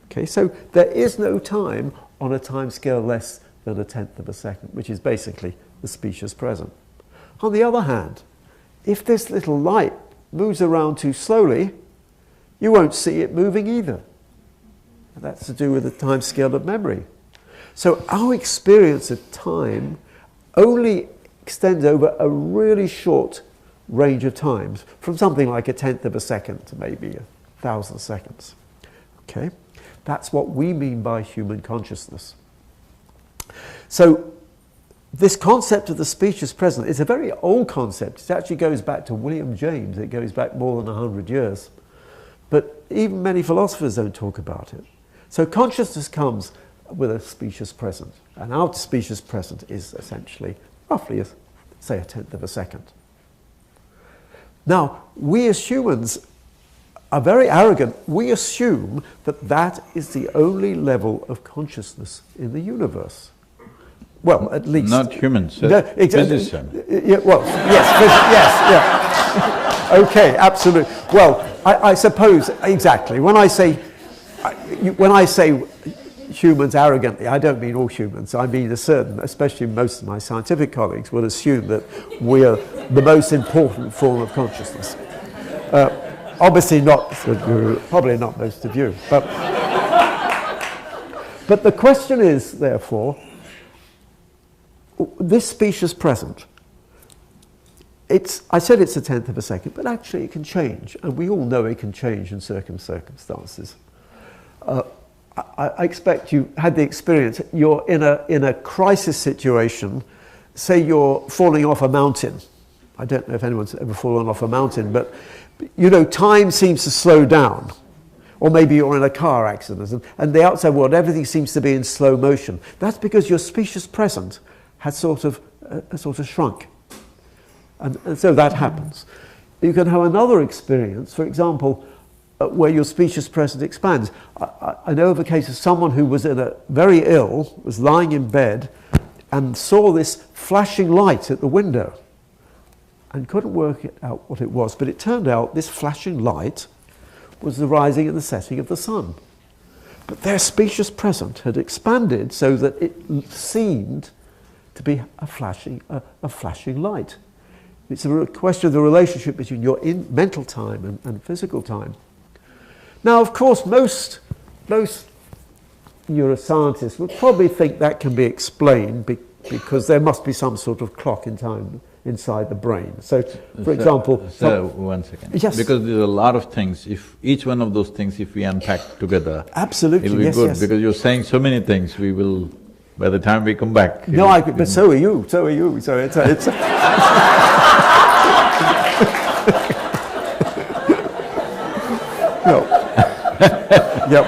Okay, so there is no time on a time scale less than 1/10 of a second, which is basically the specious present. On the other hand, if this little light moves around too slowly, you won't see it moving either. And that's to do with the time scale of memory. So our experience of time only extends over a really short range of times, from something like 1/10 of a second to maybe 1,000 seconds. Okay? That's what we mean by human consciousness. So this concept of the specious present is a very old concept. It actually goes back to William James. It goes back more than 100 years. But even many philosophers don't talk about it. So consciousness comes with a specious present. And our specious present is essentially roughly, say, 1/10 of a second. Now, we as humans are very arrogant. We assume that that is the only level of consciousness in the universe. Well, at least... Not humans, physicians. Yeah, well, yes, yeah. Okay, absolutely. Well, I suppose, exactly. When I say humans arrogantly, I don't mean all humans. I mean especially most of my scientific colleagues will assume that we are the most important form of consciousness. Obviously not Sadhguru, probably not most of you. But the question is, therefore, this specious present, I said it's 1/10 of a second, but actually it can change, and we all know it can change in certain circumstances. I expect you had the experience. You're in a crisis situation. Say you're falling off a mountain. I don't know if anyone's ever fallen off a mountain, but you know, time seems to slow down. Or maybe you're in a car accident, and the outside world, everything seems to be in slow motion. That's because your specious present has sort of shrunk, and so that happens. You can have another experience, for example, where your specious present expands. I know of a case of someone who was very ill, was lying in bed, and saw this flashing light at the window, and couldn't work out what it was. But it turned out this flashing light was the rising and the setting of the sun. But their specious present had expanded so that it seemed to be a flashing light. It's a question of the relationship between your mental time and physical time. Now, of course, most neuroscientists would probably think that can be explained because there must be some sort of clock in time inside the brain. So, for example... So, one second. Yes. Because there's a lot of things, if each one of those things, if we unpack together... Absolutely, it'll be yes, good, yes. because you're saying so many things, we will, by the time we come back... No, but so are you, so it's no. Yep.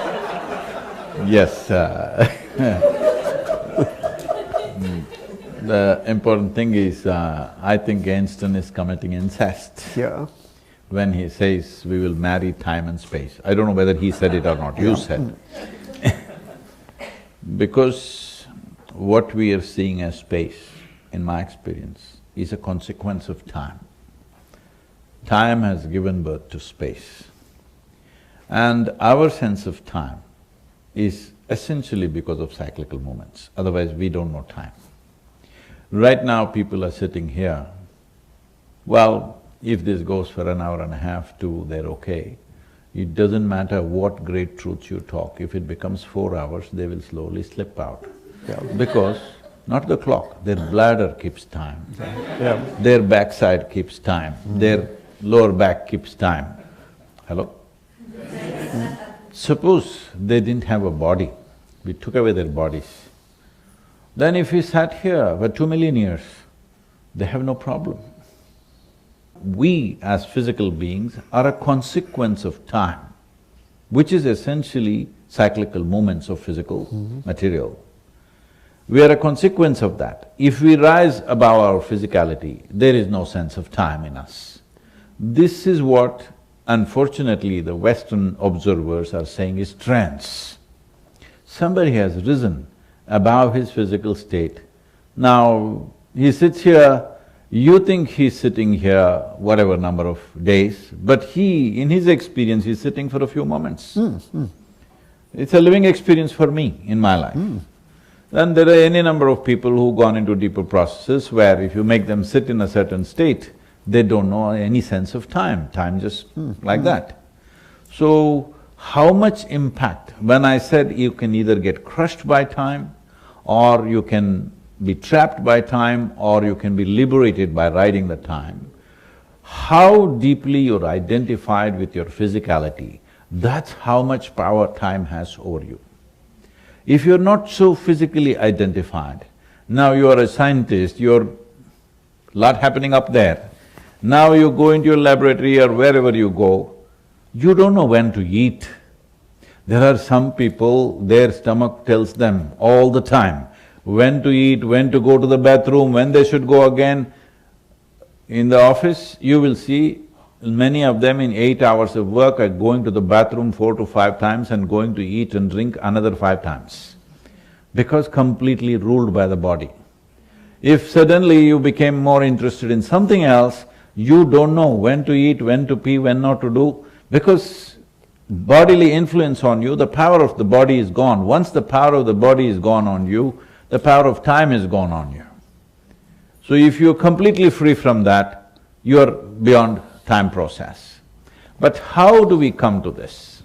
Yes. The important thing is, I think Einstein is committing incest. Yeah. when he says, we will marry time and space. I don't know whether he said it or not, you said. Because what we are seeing as space, in my experience, is a consequence of time. Time has given birth to space. And our sense of time is essentially because of cyclical movements, otherwise we don't know time. Right now people are sitting here, well, if this goes for an hour and a half, two, they're okay. It doesn't matter what great truths you talk, if it becomes 4 hours, they will slowly slip out. Yeah. Because, not the clock, their bladder keeps time, Yeah. their backside keeps time, their lower back keeps time. Hello? Suppose they didn't have a body, we took away their bodies, then if we sat here for 2 million years, they have no problem. We as physical beings are a consequence of time, which is essentially cyclical movements of physical material. We are a consequence of that. If we rise above our physicality, there is no sense of time in us. This is what, unfortunately, the Western observers are saying is trance. Somebody has risen above his physical state. Now, he sits here, you think he's sitting here whatever number of days, but he, in his experience, he's sitting for a few moments. It's a living experience for me in my life. Then there are any number of people who've gone into deeper processes where if you make them sit in a certain state, they don't know any sense of time, time just like that. So, how much impact, when I said you can either get crushed by time, or you can be trapped by time, or you can be liberated by riding the time, how deeply you're identified with your physicality, that's how much power time has over you. If you're not so physically identified, now you are a scientist, you're lot happening up there, now you go into your laboratory or wherever you go, you don't know when to eat. There are some people, their stomach tells them all the time when to eat, when to go to the bathroom, when they should go again. In the office, you will see many of them in 8 hours of work are going to the bathroom 4 to 5 times and going to eat and drink another 5 times, because completely ruled by the body. If suddenly you became more interested in something else, you don't know when to eat, when to pee, when not to do, because bodily influence on you, the power of the body is gone. Once the power of the body is gone on you, the power of time is gone on you. So if you're completely free from that, you're beyond time process. But how do we come to this?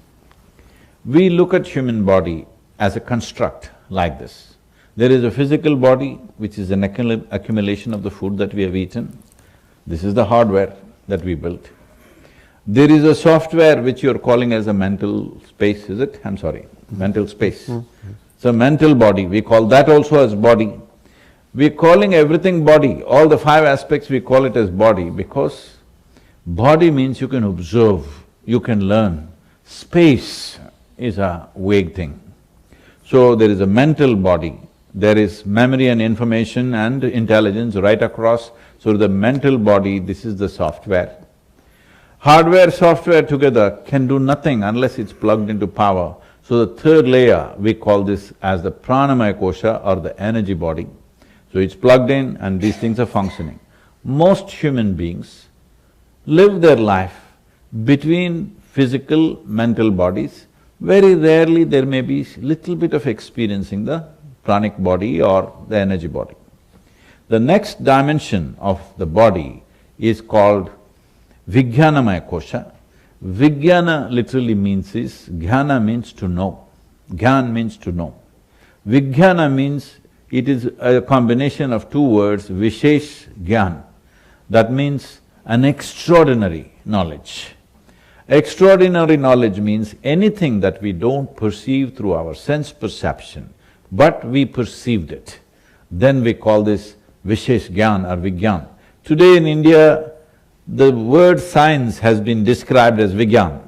We look at human body as a construct like this. There is a physical body, which is an accumulation of the food that we have eaten. This is the hardware that we built. There is a software which you're calling as a mental space, is it? I'm sorry, mental space. It's a mental body, we call that also as body. We're calling everything body, all the 5 aspects we call it as body because body means you can observe, you can learn. Space is a vague thing. So there is a mental body, there is memory and information and intelligence right across. So the mental body, this is the software. Hardware, software together can do nothing unless it's plugged into power. So the third layer, we call this as the pranamaya kosha or the energy body. So it's plugged in and these things are functioning. Most human beings live their life between physical, mental bodies. Very rarely there may be little bit of experiencing the pranic body or the energy body. The next dimension of the body is called Vijnanamaya kosha. Vijnana literally means is, jnana means to know, jnana means to know. Vijnana means it is a combination of 2 words, vishesh jnana. That means an extraordinary knowledge. Extraordinary knowledge means anything that we don't perceive through our sense perception, but we perceived it. Then we call this vishesh jnana or vijnana. Today in India, the word science has been described as Vigyan.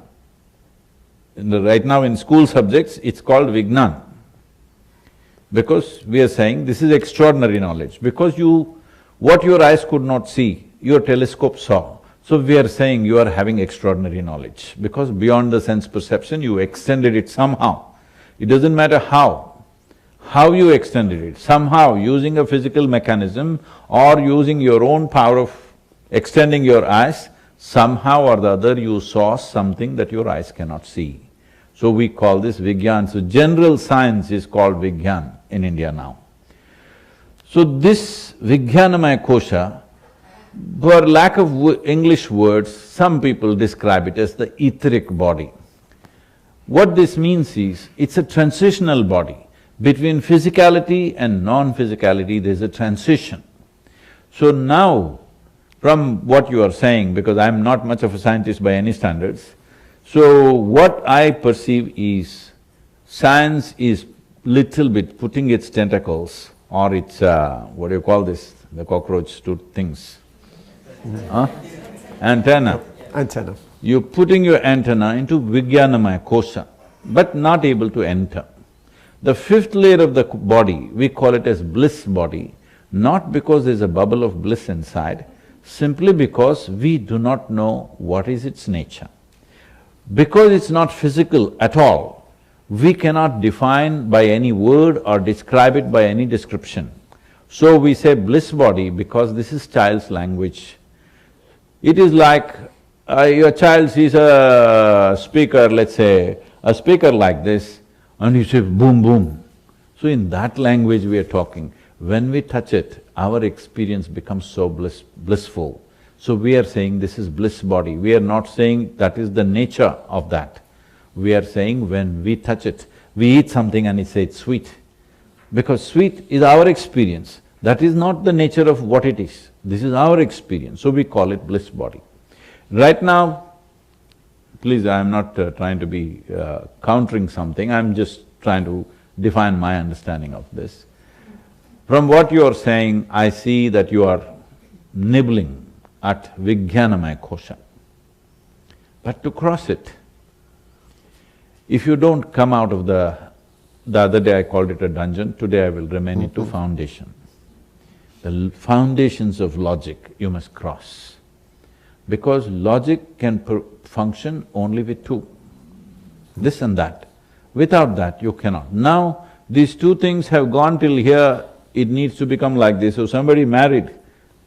Right now in school subjects, it's called Vignan. Because we are saying this is extraordinary knowledge, because what your eyes could not see, your telescope saw. So we are saying you are having extraordinary knowledge, because beyond the sense perception you extended it somehow. It doesn't matter how you extended it, somehow using a physical mechanism or using your own power of extending your eyes, somehow or the other you saw something that your eyes cannot see. So we call this Vigyan. So general science is called Vigyan in India now. So this Vijnanamaya Kosha, for lack of English words, some people describe it as the etheric body. What this means is, it's a transitional body. Between physicality and non-physicality, there's a transition. So now, from what you are saying, because I'm not much of a scientist by any standards, so what I perceive is, science is little bit putting its tentacles or its, what do you call this, the cockroach tooth things? Huh? Antenna. Antenna. You're putting your antenna into Vijnanamaya Kosha, but not able to enter. The fifth layer of the body, we call it as bliss body, not because there's a bubble of bliss inside, simply because we do not know what is its nature. Because it's not physical at all, we cannot define by any word or describe it by any description. So we say bliss body because this is child's language. It is like your child sees a speaker, let's say, a speaker like this, and you say boom, boom. So in that language we are talking. When we touch it, our experience becomes so blissful. So we are saying this is bliss body. We are not saying that is the nature of that. We are saying when we touch it, we eat something and it says it's sweet. Because sweet is our experience. That is not the nature of what it is. This is our experience, so we call it bliss body. Right now, please, I am not trying to be countering something, I am just trying to define my understanding of this. From what you are saying, I see that you are nibbling at Vijnanamaya Kosha. But to cross it, if you don't come out of the other day I called it a dungeon, today I will remain it to foundation. The foundations of logic you must cross, because logic can function only with two, this and that. Without that, you cannot. Now, these two things have gone till here, it needs to become like this. So somebody married,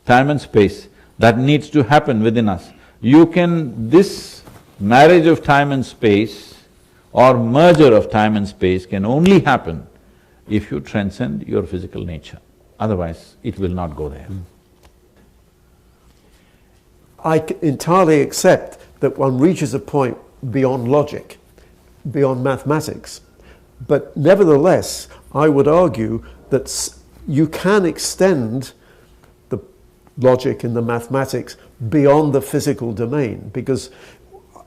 time and space, that needs to happen within us. This marriage of time and space or merger of time and space can only happen if you transcend your physical nature. Otherwise, it will not go there. I entirely accept that one reaches a point beyond logic, beyond mathematics, but nevertheless, I would argue that you can extend the logic and the mathematics beyond the physical domain, because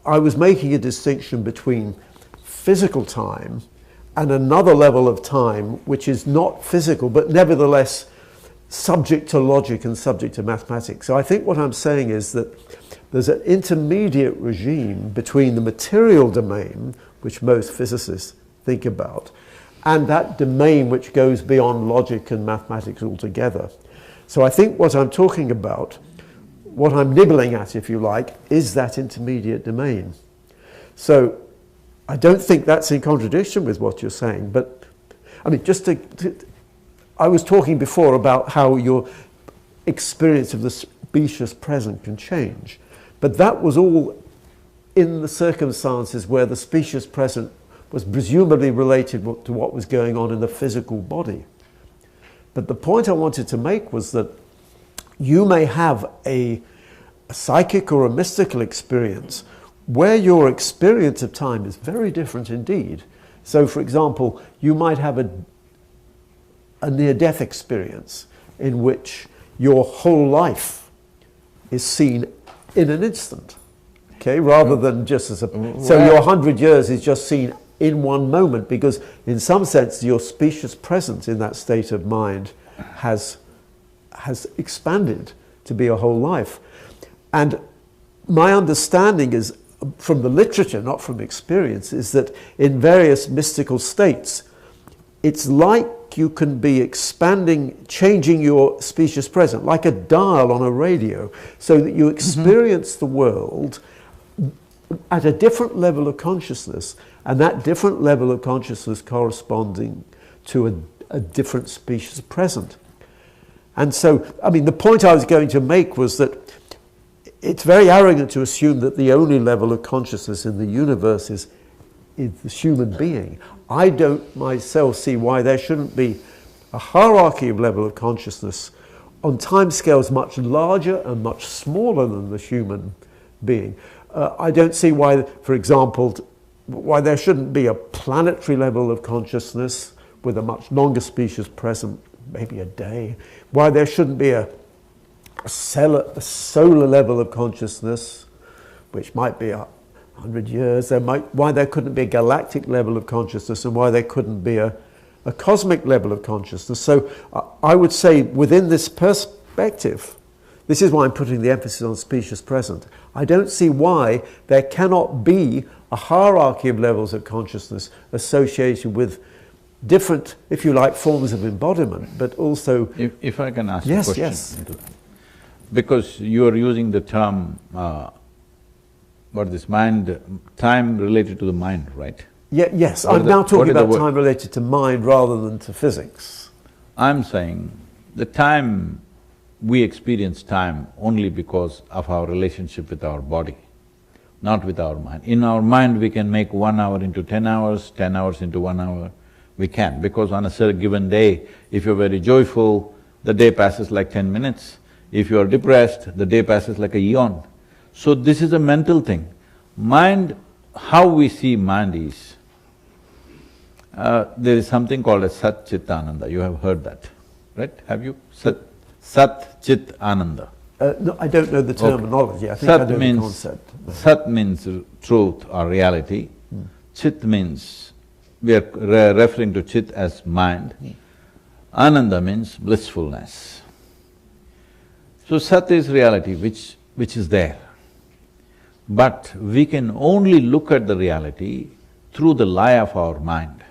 I was making a distinction between physical time and another level of time which is not physical but nevertheless subject to logic and subject to mathematics. So I think what I'm saying is that there's an intermediate regime between the material domain, which most physicists think about, and that domain which goes beyond logic and mathematics altogether. So I think what I'm talking about, what I'm nibbling at, if you like, is that intermediate domain. So I don't think that's in contradiction with what you're saying, but I mean, I was talking before about how your experience of the specious present can change, but that was all in the circumstances where the specious present was presumably related to what was going on in the physical body. But the point I wanted to make was that you may have a psychic or a mystical experience where your experience of time is very different indeed. So, for example, you might have a near-death experience in which your whole life is seen in an instant, okay, rather than just as a… So your 100 years is just seen in one moment, because in some sense your specious presence in that state of mind has expanded to be a whole life. And my understanding is, from the literature, not from experience, is that in various mystical states, it's like like you can be expanding, changing your species present, like a dial on a radio, so that you experience the world at a different level of consciousness, and that different level of consciousness corresponding to a different species present. And so, I mean, the point I was going to make was that it's very arrogant to assume that the only level of consciousness in the universe is the human being. I don't myself see why there shouldn't be a hierarchy of level of consciousness on timescales much larger and much smaller than the human being. I don't see why, for example, why there shouldn't be a planetary level of consciousness with a much longer species present, maybe a day. Why there shouldn't be a solar level of consciousness, which might be 100 years. Why there couldn't be a galactic level of consciousness, and why there couldn't be a cosmic level of consciousness. So I would say within this perspective, this is why I'm putting the emphasis on species present. I don't see why there cannot be a hierarchy of levels of consciousness associated with different, if you like, forms of embodiment, but also… If I can ask yes, a question. Yes. Because you are using the term, time related to the mind, right? Yes, I'm now talking about time related to mind rather than to physics. I'm saying the time, we experience time only because of our relationship with our body, not with our mind. In our mind, we can make 1 hour into 10 hours, 10 hours into 1 hour. We can, because on a certain given day, if you're very joyful, the day passes like 10 minutes. If you're depressed, the day passes like a eon. So this is a mental thing. Mind, how we see mind is, there is something called a Sat Chit Ananda, you have heard that, right? Have you? Sat Chit Ananda. No, I don't know the terminology, okay. I think Sat I know means, the concept. Sat means truth or reality, Chit means, we are referring to Chit as mind, Ananda means blissfulness. So Sat is reality which is there. But we can only look at the reality through the lie of our mind.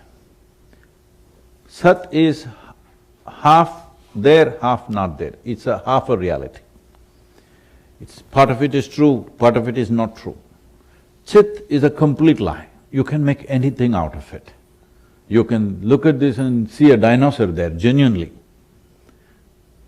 Sat is half there, half not there. It's a half a reality. Part of it is true, part of it is not true. Chit is a complete lie. You can make anything out of it. You can look at this and see a dinosaur there, genuinely.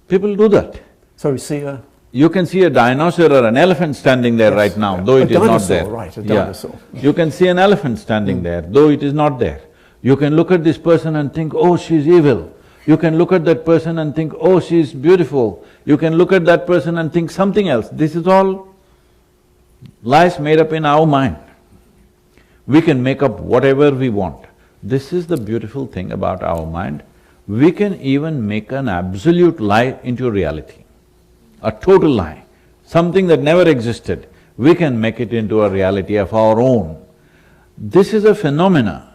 People do that. Sorry, see a… You can see a dinosaur or an elephant standing there right now, though it is not there. Right, a dinosaur. You can see an elephant standing there, though it is not there. You can look at this person and think, oh, she's evil. You can look at that person and think, oh, she's beautiful. You can look at that person and think something else. This is all lies made up in our mind. We can make up whatever we want. This is the beautiful thing about our mind. We can even make an absolute lie into reality, a total lie, something that never existed. We can make it into a reality of our own. This is a phenomena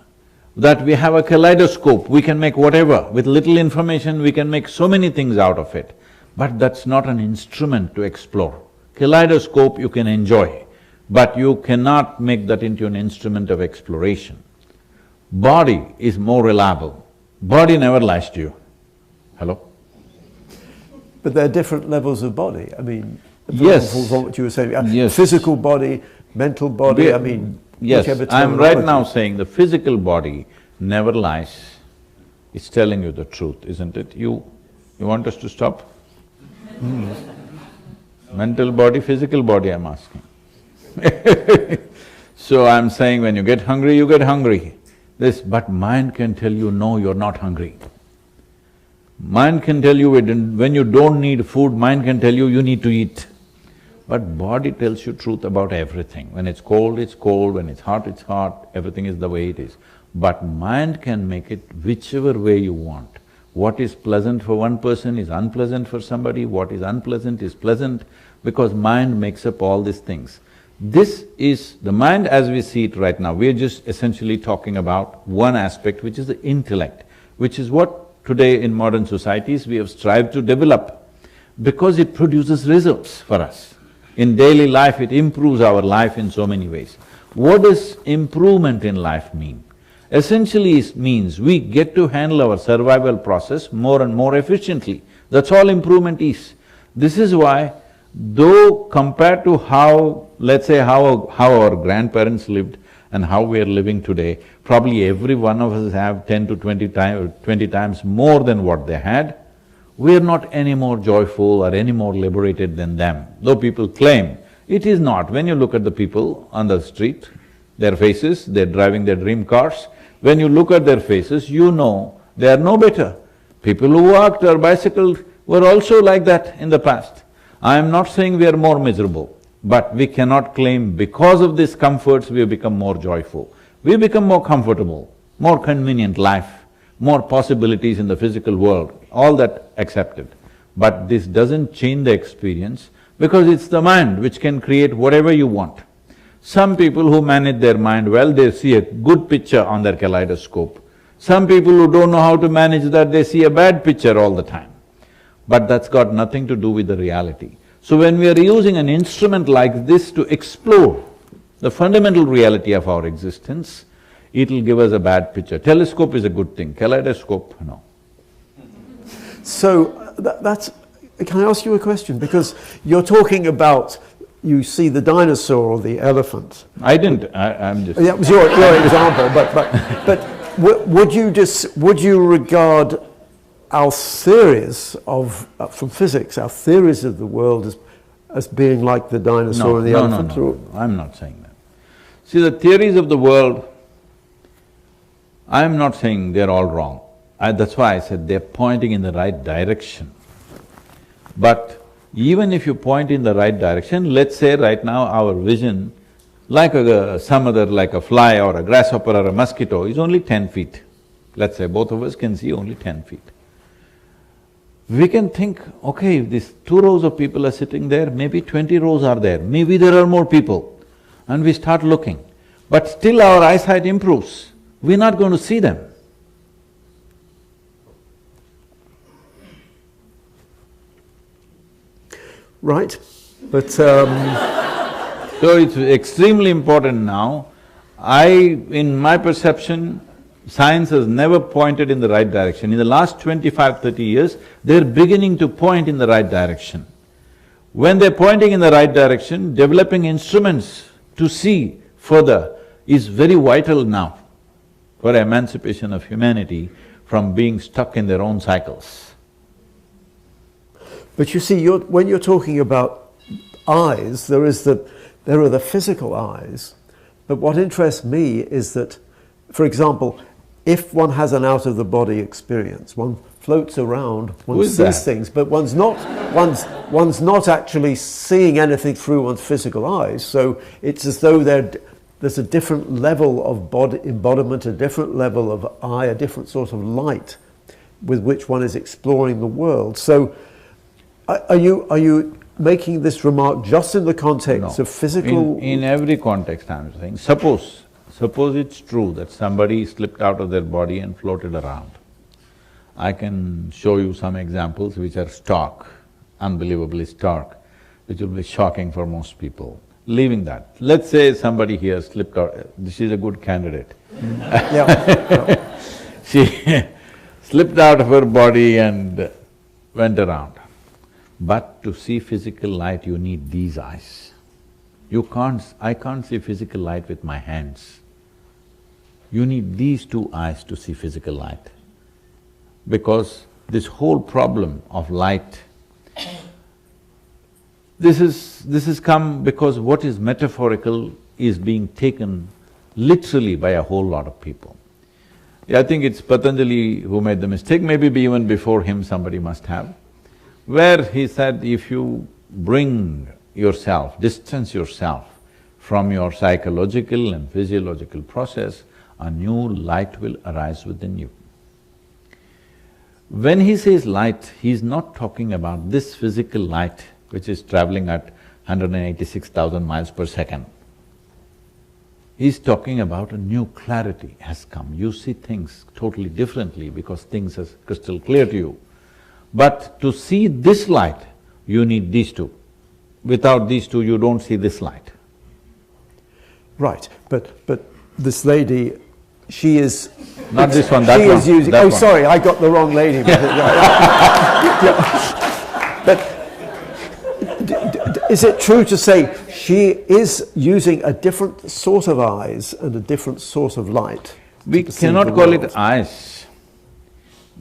that we have a kaleidoscope, we can make whatever. With little information, we can make so many things out of it. But that's not an instrument to explore. Kaleidoscope you can enjoy, but you cannot make that into an instrument of exploration. Body is more reliable. Body never lies to you. Hello? But there are different levels of body, I mean… Yes. From what you were saying, Yes. Physical body, mental body, I mean… Yes, I'm right now saying the physical body never lies. It's telling you the truth, isn't it? You want us to stop? Mental body, physical body, I'm asking. So I'm saying when you get hungry. But mind can tell you, no, you're not hungry. Mind can tell you when you don't need food, mind can tell you, you need to eat. But body tells you truth about everything. When it's cold, when it's hot, everything is the way it is. But mind can make it whichever way you want. What is pleasant for one person is unpleasant for somebody, what is unpleasant is pleasant, because mind makes up all these things. This is the mind as we see it right now. We're just essentially talking about one aspect, which is the intellect, which is what today in modern societies we have strived to develop, because it produces results for us. In daily life, it improves our life in so many ways. What does improvement in life mean? essentially means we get to handle our survival process more and more efficiently. That's all improvement is. This is why, though compared to how, let's say how our grandparents lived and how we are living today, probably every one of us have 10 to 20 times more than what they had, we are not any more joyful or any more liberated than them, though people claim. It is not. When you look at the people on the street, their faces, they're driving their dream cars, when you look at their faces, you know they are no better. People who walked or bicycled were also like that in the past. I am not saying we are more miserable, but we cannot claim because of these comforts we have become more joyful. We become more comfortable, more convenient life, more possibilities in the physical world, all that accepted. But this doesn't change the experience because it's the mind which can create whatever you want. Some people who manage their mind well, they see a good picture on their kaleidoscope. Some people who don't know how to manage that, they see a bad picture all the time. But that's got nothing to do with the reality. So when we are using an instrument like this to explore the fundamental reality of our existence, it'll give us a bad picture. Telescope is a good thing, kaleidoscope, no. So that's… Can I ask you a question? Because you're talking about, you see the dinosaur or the elephant. I didn't, I'm just… That was your example, but would you regard our theories of… from physics, our theories of the world as being like the dinosaur and the elephant? No, I'm not saying that. See, the theories of the world, I'm not saying they're all wrong. That's why I said they're pointing in the right direction. But even if you point in the right direction, let's say right now our vision, like some other, like a fly or a grasshopper or a mosquito, is only 10 feet. Let's say both of us can see only 10 feet. We can think, okay, if these 2 rows of people are sitting there, maybe 20 rows are there, maybe there are more people, and we start looking. But still our eyesight improves, we're not going to see them. Right, but So it's extremely important now. In my perception, science has never pointed in the right direction. In the last 25, 30 years, they're beginning to point in the right direction. When they're pointing in the right direction, developing instruments to see further is very vital now for emancipation of humanity from being stuck in their own cycles. But you see, when you're talking about eyes, there are the physical eyes, but what interests me is that, for example, if one has an out-of-the-body experience, one floats around, one sees things, but one's not actually seeing anything through one's physical eyes, so it's as though there's a different level of body embodiment, a different level of eye, a different sort of light with which one is exploring the world. So are you making this remark just in the context of physical… In every context I'm saying, suppose it's true that somebody slipped out of their body and floated around. I can show you some examples which are stark, unbelievably stark, which will be shocking for most people. Leaving that, let's say somebody here slipped out, this is a good candidate. Yeah. She slipped out of her body and went around. But to see physical light, you need these eyes. I can't see physical light with my hands. You need these 2 eyes to see physical light. Because this whole problem of light, this has come because what is metaphorical is being taken literally by a whole lot of people. I think it's Patanjali who made the mistake, maybe even before him somebody must have, where he said, if you bring yourself, distance yourself from your psychological and physiological process, a new light will arise within you. When he says light, he's not talking about this physical light which is traveling at 186,000 miles per second. He's talking about a new clarity has come. You see things totally differently because things are crystal clear to you. But to see this light, you need these 2. Without these 2, you don't see this light. Right, but this lady she is… Not this one, that she one. is using… that oh, one. sorry, I got the wrong lady. But is it true to say she is using a different sort of eyes and a different sort of light? We cannot call it eyes,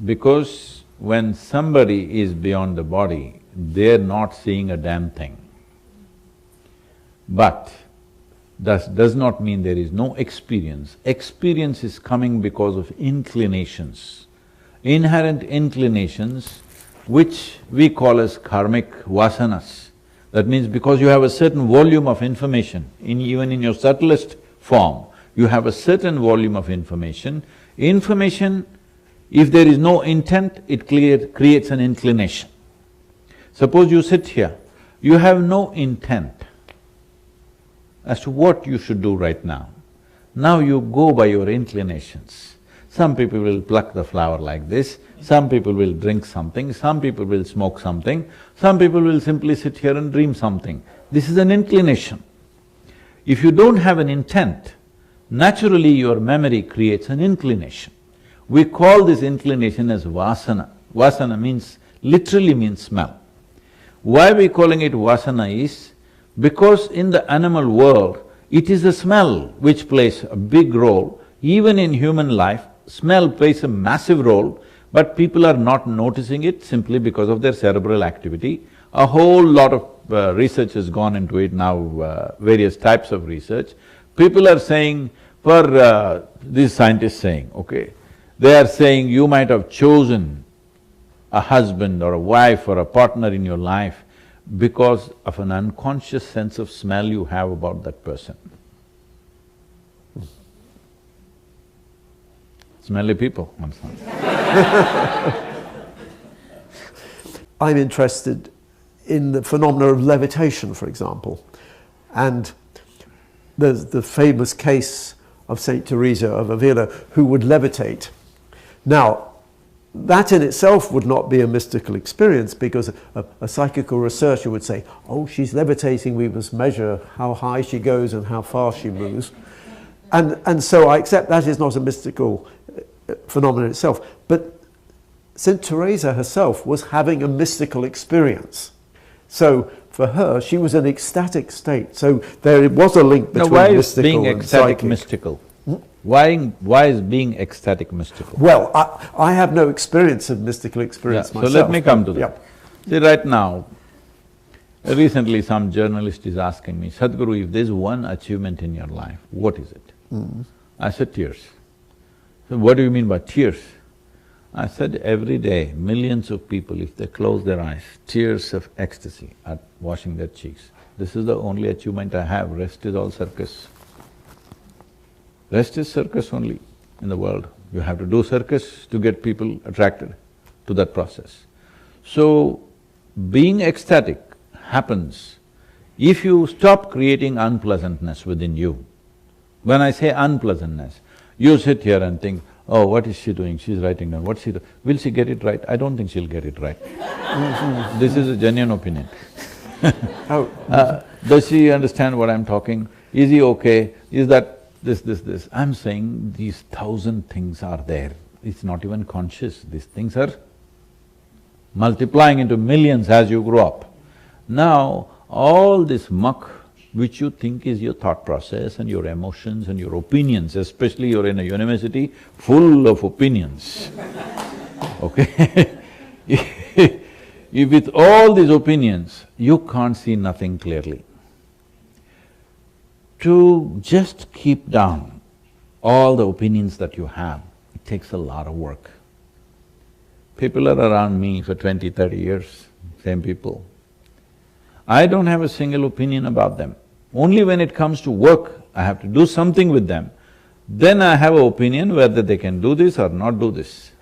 because when somebody is beyond the body, they're not seeing a damn thing. But that does not mean there is no experience. Experience is coming because of inclinations, inherent inclinations which we call as karmic vasanas. That means because you have a certain volume of information, even in your subtlest form, you have a certain volume of information. Information, if there is no intent, it creates an inclination. Suppose you sit here, you have no intent as to what you should do right now. Now you go by your inclinations. Some people will pluck the flower like this, some people will drink something, some people will smoke something, some people will simply sit here and dream something. This is an inclination. If you don't have an intent, naturally your memory creates an inclination. We call this inclination as vasana. Vasana means… literally means smell. Why we calling it vasana is because in the animal world, it is the smell which plays a big role. Even in human life, smell plays a massive role, but people are not noticing it simply because of their cerebral activity. A whole lot of research has gone into it now, various types of research. People are saying, these scientists saying, okay, they are saying you might have chosen a husband or a wife or a partner in your life because of an unconscious sense of smell you have about that person. Smelly people, I'm sorry. I'm interested in the phenomena of levitation, for example, and there's the famous case of Saint Teresa of Avila who would levitate. Now, that in itself would not be a mystical experience, because a psychical researcher would say, oh, she's levitating, we must measure how high she goes and how far she moves. And so I accept that is not a mystical phenomenon itself. But Saint Teresa herself was having a mystical experience. So for her, she was in an ecstatic state. So there was a link between mystical and psychic. Mystical? Why is being ecstatic mystical? Well, I have no experience of mystical experience myself. So let me come to that. Yep. See, right now, recently some journalist is asking me, Sadhguru, if there's one achievement in your life, what is it? I said, tears. So what do you mean by tears? I said, every day, millions of people, if they close their eyes, tears of ecstasy are washing their cheeks. This is the only achievement I have, rest is all circus. Rest is circus only in the world. You have to do circus to get people attracted to that process. So, being ecstatic happens if you stop creating unpleasantness within you. When I say unpleasantness, you sit here and think, oh, what is she doing? She's writing down, what's she doing? Will she get it right? I don't think she'll get it right. This is a genuine opinion. Does she understand what I'm talking? Is he okay? Is that this? I'm saying these 1,000 things are there. It's not even conscious. These things are multiplying into millions as you grow up. Now, all this muck which you think is your thought process and your emotions and your opinions, especially you're in a university full of opinions, okay? If with all these opinions, you can't see nothing clearly. To just keep down all the opinions that you have, it takes a lot of work. People are around me for 20, 30 years, same people. I don't have a single opinion about them. Only when it comes to work, I have to do something with them, then I have an opinion whether they can do this or not do this.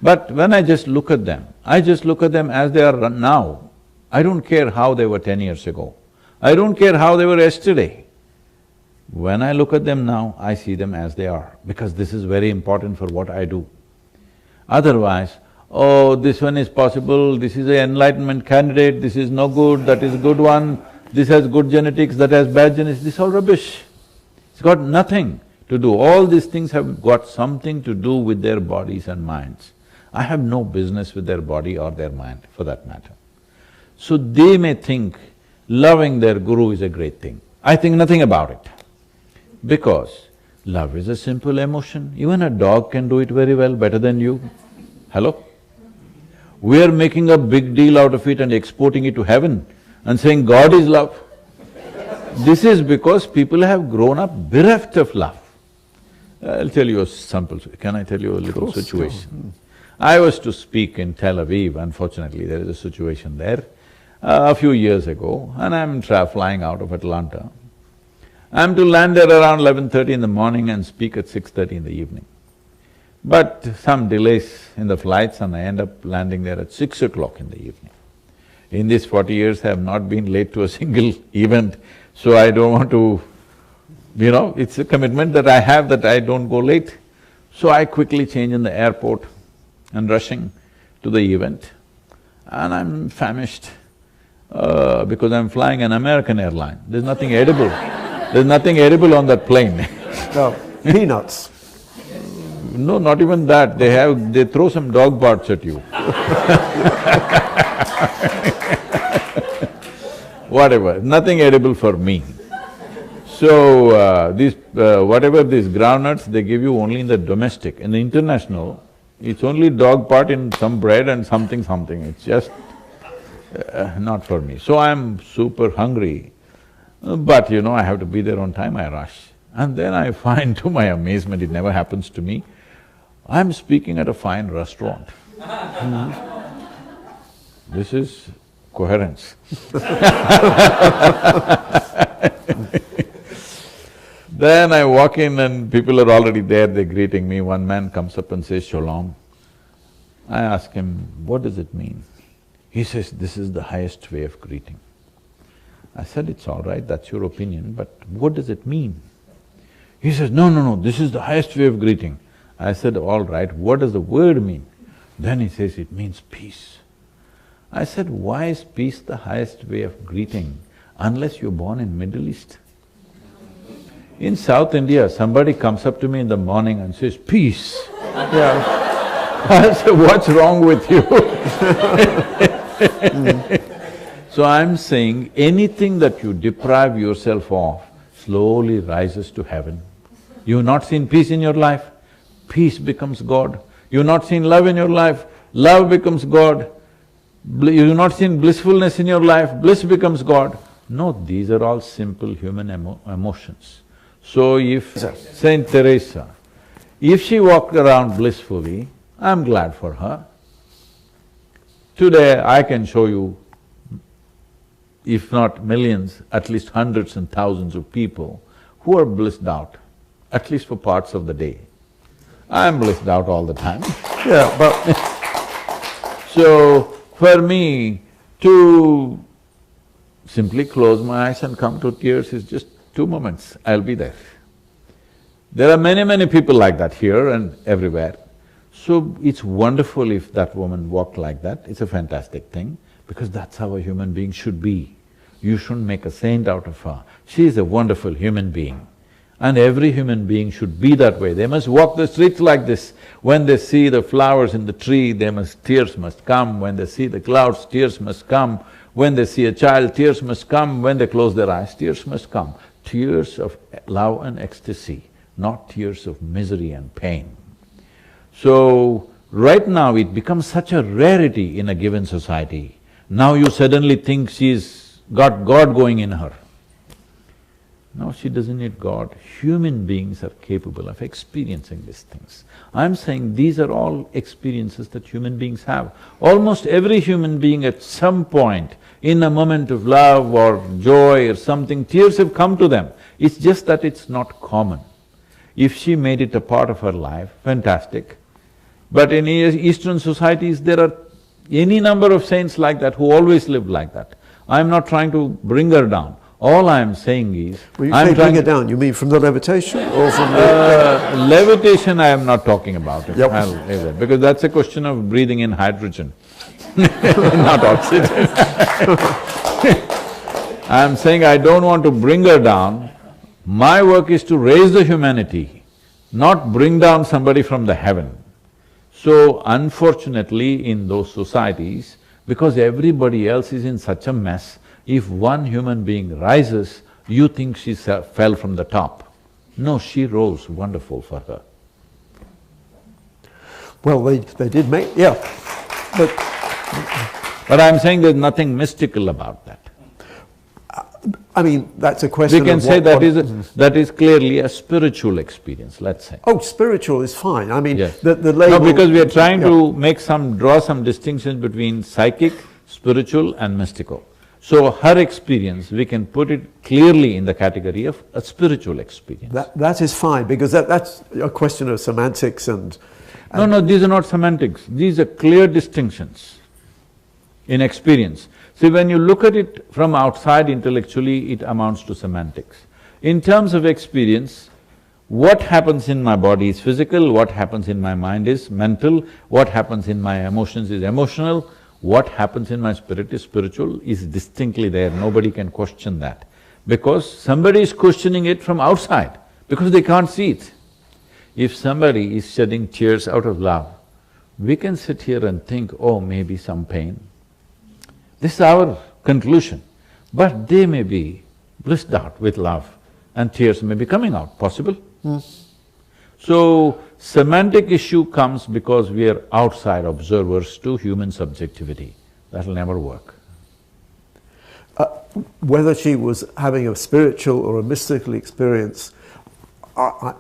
But when I just look at them, I just look at them as they are now. I don't care how they were 10 years ago. I don't care how they were yesterday. When I look at them now, I see them as they are, because this is very important for what I do. Otherwise, oh, this one is possible, this is an enlightenment candidate, this is no good, that is a good one, this has good genetics, that has bad genetics, this is all rubbish. It's got nothing to do. All these things have got something to do with their bodies and minds. I have no business with their body or their mind, for that matter. So they may think loving their guru is a great thing. I think nothing about it, because love is a simple emotion. Even a dog can do it very well, better than you. Hello? We are making a big deal out of it and exporting it to heaven and saying God is love. This is because people have grown up bereft of love. I'll tell you a sample, can I tell you a little situation? I was to speak in Tel Aviv, unfortunately there is a situation there, a few years ago, and I'm flying out of Atlanta. I'm to land there around 11:30 in the morning and speak at 6:30 in the evening. But some delays in the flights and I end up landing there at 6 o'clock in the evening. In these 40 years, I have not been late to a single event, so I don't want to… it's a commitment that I have that I don't go late. So I quickly change in the airport and rushing to the event, and I'm famished because I'm flying an American airline. There's nothing edible. There's nothing edible on that plane. No, peanuts. No, not even that. They throw some dog parts at you. Whatever, nothing edible for me. So, whatever these groundnuts, they give you only in the domestic. In the international, it's only dog part in some bread and something. It's just not for me. So I'm super hungry, but I have to be there on time, I rush. And then I find, to my amazement, it never happens to me, I'm speaking at a fine restaurant. This is coherence. Then I walk in and people are already there, they're greeting me. One man comes up and says, "Shalom." I ask him, "What does it mean?" He says, "This is the highest way of greeting." I said, "It's all right, that's your opinion, but what does it mean?" He says, No, this is the highest way of greeting." I said, "All right, what does the word mean?" Then he says, "It means peace." I said, "Why is peace the highest way of greeting unless you're born in Middle East? In South India, somebody comes up to me in the morning and says, 'Peace.' Yeah. I say, "What's wrong with you?" So I'm saying, anything that you deprive yourself of slowly rises to heaven. You've not seen peace in your life, peace becomes God. You've not seen love in your life, love becomes God. You've not seen blissfulness in your life, bliss becomes God. No, these are all simple human emotions. So if Saint Teresa, if she walked around blissfully, I'm glad for her. Today I can show you, if not millions, at least hundreds and thousands of people who are blissed out, at least for parts of the day. I'm blissed out all the time. Yeah, but… So, for me to simply close my eyes and come to tears is just 2 moments, I'll be there. There are many people like that here and everywhere. So it's wonderful if that woman walked like that, it's a fantastic thing, because that's how a human being should be. You shouldn't make a saint out of her. She is a wonderful human being. And every human being should be that way. They must walk the streets like this. When they see the flowers in the tree, tears must come. When they see the clouds, tears must come. When they see a child, tears must come. When they close their eyes, tears must come. Tears of love and ecstasy, not tears of misery and pain. So, right now it becomes such a rarity in a given society. Now you suddenly think she's got God going in her. No, she doesn't need God. Human beings are capable of experiencing these things. I'm saying these are all experiences that human beings have. Almost every human being at some point, in a moment of love or joy or something, tears have come to them. It's just that it's not common. If she made it a part of her life, fantastic. But in Eastern societies, there are any number of saints like that who always lived like that. I'm not trying to bring her down. All I'm saying is… When you say bring it down, you mean from the levitation or from the… Levitation I am not talking about it, Yep. I'll leave that, because that's a question of breathing in hydrogen, not oxygen. I'm saying I don't want to bring her down. My work is to raise the humanity not bring down somebody from the heaven. So unfortunately in those societies, because everybody else is in such a mess, if one human being rises, you think she fell from the top. No, she rose, wonderful for her. Well, they did make… yeah. But I'm saying there's nothing mystical about that. I mean, that's a question We can of say what… that is clearly a spiritual experience, let's say. Oh, spiritual is fine. I mean, Yes. the label… No, because we are trying to draw some distinctions between psychic, spiritual and mystical. So her experience, we can put it clearly in the category of a spiritual experience. That is fine, because that's a question of semantics and… No, these are not semantics, these are clear distinctions in experience. See, when you look at it from outside intellectually, it amounts to semantics. In terms of experience, what happens in my body is physical, what happens in my mind is mental, what happens in my emotions is emotional, what happens in my spirit is spiritual, is distinctly there, nobody can question that. Because somebody is questioning it from outside, because they can't see it. If somebody is shedding tears out of love, we can sit here and think, oh, maybe some pain. This is our conclusion, but they may be blissed out with love and tears may be coming out, possible? So, semantic issue comes because we are outside observers to human subjectivity. That'll never work. Whether she was having a spiritual or a mystical experience, I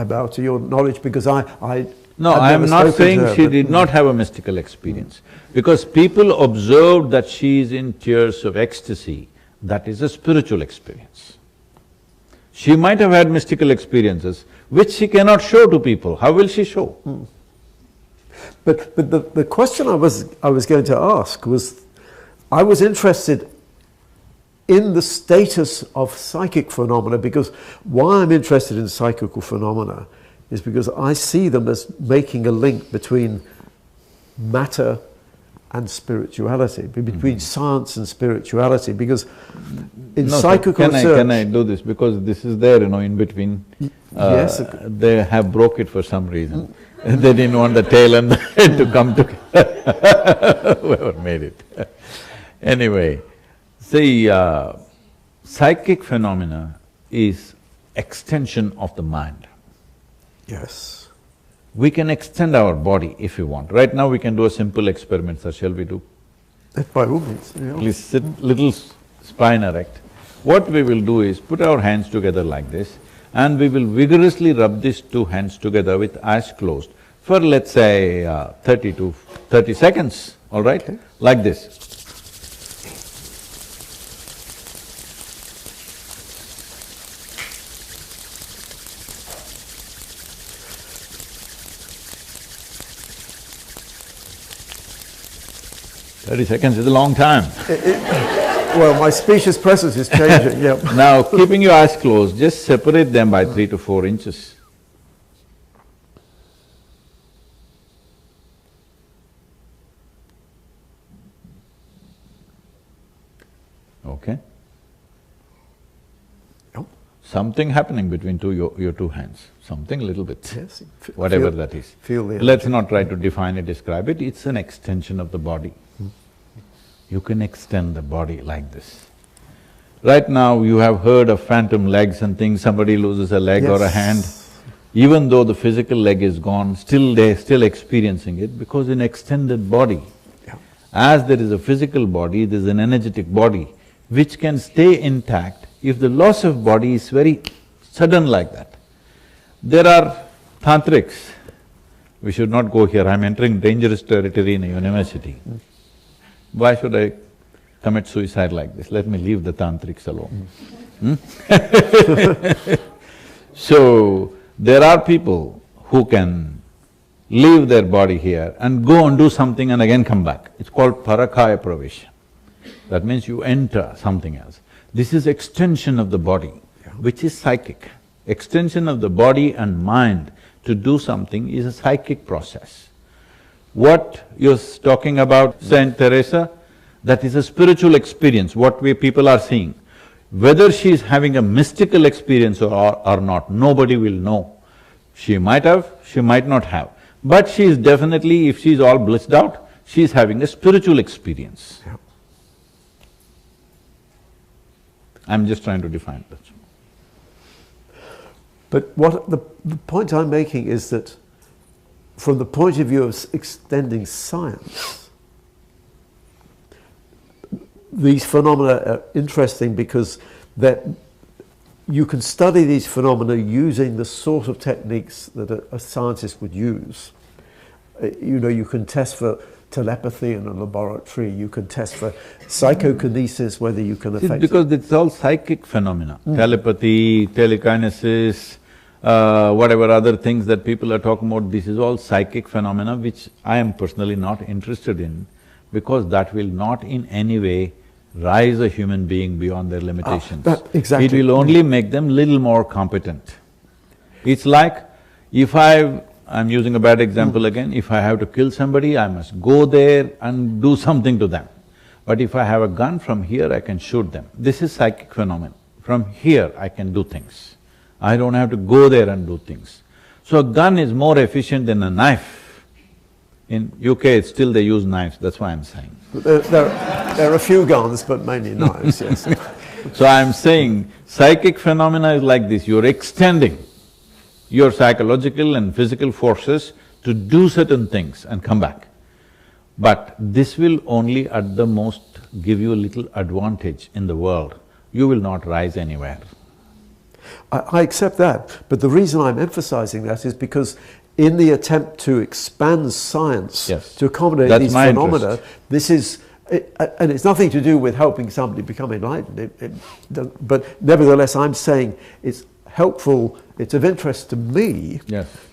bow to your knowledge, because No, I am not saying she did not have a mystical experience, because people observed that she is in tears of ecstasy, that is a spiritual experience. She might have had mystical experiences, which she cannot show to people. How will she show? But the question I was going to ask was, I was interested in the status of psychic phenomena, because why I'm interested in psychical phenomena is because I see them as making a link between matter and spirituality, between science and spirituality, because in psychical research… Can I do this? Because this is there, in between. Yes. They have broke it for some reason. They didn't want the tail and the head to come together. Whoever made it. Anyway, see, psychic phenomena is extension of the mind. Yes. We can extend our body if we want. Right now we can do a simple experiment, sir, shall we do? By all means, yeah. Please sit little spine erect. What we will do is put our hands together like this, and we will vigorously rub these two hands together with eyes closed for, let's say, 30 seconds, all right? Okay. Like this. "30 seconds is a long time." Well, my specious presence is changing, yeah. Now, keeping your eyes closed, just separate them by 3 to 4 inches. Okay? Yep. Something happening between your two hands, something little bit, Yes. whatever that is. Feel the… Let's not try to define it, describe it, it's an extension of the body. You can extend the body like this. Right now you have heard of phantom legs and things, somebody loses a leg or a hand. Even though the physical leg is gone, they're still experiencing it because in extended body. Yeah. As there is a physical body, there's an energetic body which can stay intact if the loss of body is very sudden like that. There are tantrics, we should not go here, I'm entering dangerous territory in a university. Why should I commit suicide like this? Let me leave the tantrics alone. So, there are people who can leave their body here and go and do something and again come back. It's called parakaya pravesha. That means you enter something else. This is extension of the body, which is psychic. Extension of the body and mind to do something is a psychic process. What you're talking about, Saint Teresa, that is a spiritual experience, what we people are seeing. Whether she is having a mystical experience or not, nobody will know. She might have, she might not have. But she is definitely, if she is all blissed out, she is having a spiritual experience. Yeah. I'm just trying to define that. But what the point I'm making is that from the point of view of extending science, these phenomena are interesting because that you can study these phenomena using the sort of techniques that a scientist would use. You know, you can test for telepathy in a laboratory, you can test for psychokinesis, whether you can affect because it's all psychic phenomena. Telepathy, telekinesis, whatever other things that people are talking about, this is all psychic phenomena which I am personally not interested in, because that will not in any way rise a human being beyond their limitations. Exactly. It will only make them little more competent. It's like if I'm using a bad example again, if I have to kill somebody, I must go there and do something to them. But if I have a gun from here, I can shoot them. This is psychic phenomenon. From here, I can do things. I don't have to go there and do things. So a gun is more efficient than a knife. In UK, still they use knives, that's why I'm saying. there are a few guns, but mainly knives, yes. So I'm saying psychic phenomena is like this, you're extending your psychological and physical forces to do certain things and come back. But this will only at the most give you a little advantage in the world. You will not rise anywhere. I accept that, but the reason I'm emphasizing that is because in the attempt to expand science to accommodate these phenomena, this is… and it's nothing to do with helping somebody become enlightened, but nevertheless I'm saying it's helpful, it's of interest to me,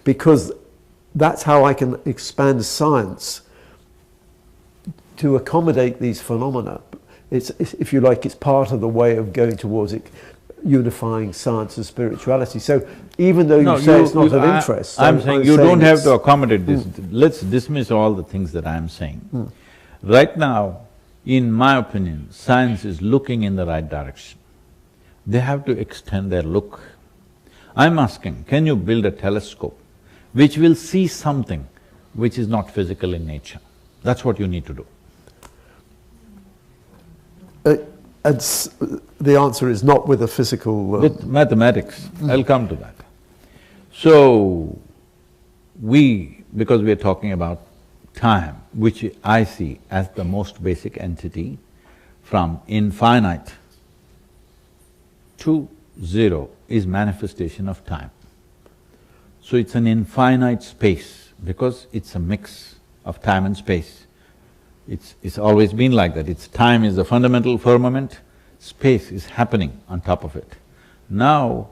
because that's how I can expand science to accommodate these phenomena. It's, if you like, it's part of the way of going towards it, unifying science and spirituality. So even though you say it's not of interest… I'm saying you don't have to accommodate this. Let's dismiss all the things that I'm saying. Right now, in my opinion, science is looking in the right direction. They have to extend their look. I'm asking, can you build a telescope which will see something which is not physical in nature? That's what you need to do. And the answer is not with a physical… With mathematics, I'll come to that. So, because we are talking about time, which I see as the most basic entity, from infinite to zero is manifestation of time. So it's an infinite space because it's a mix of time and space. It's always been like that. Time is the fundamental firmament, space is happening on top of it. Now,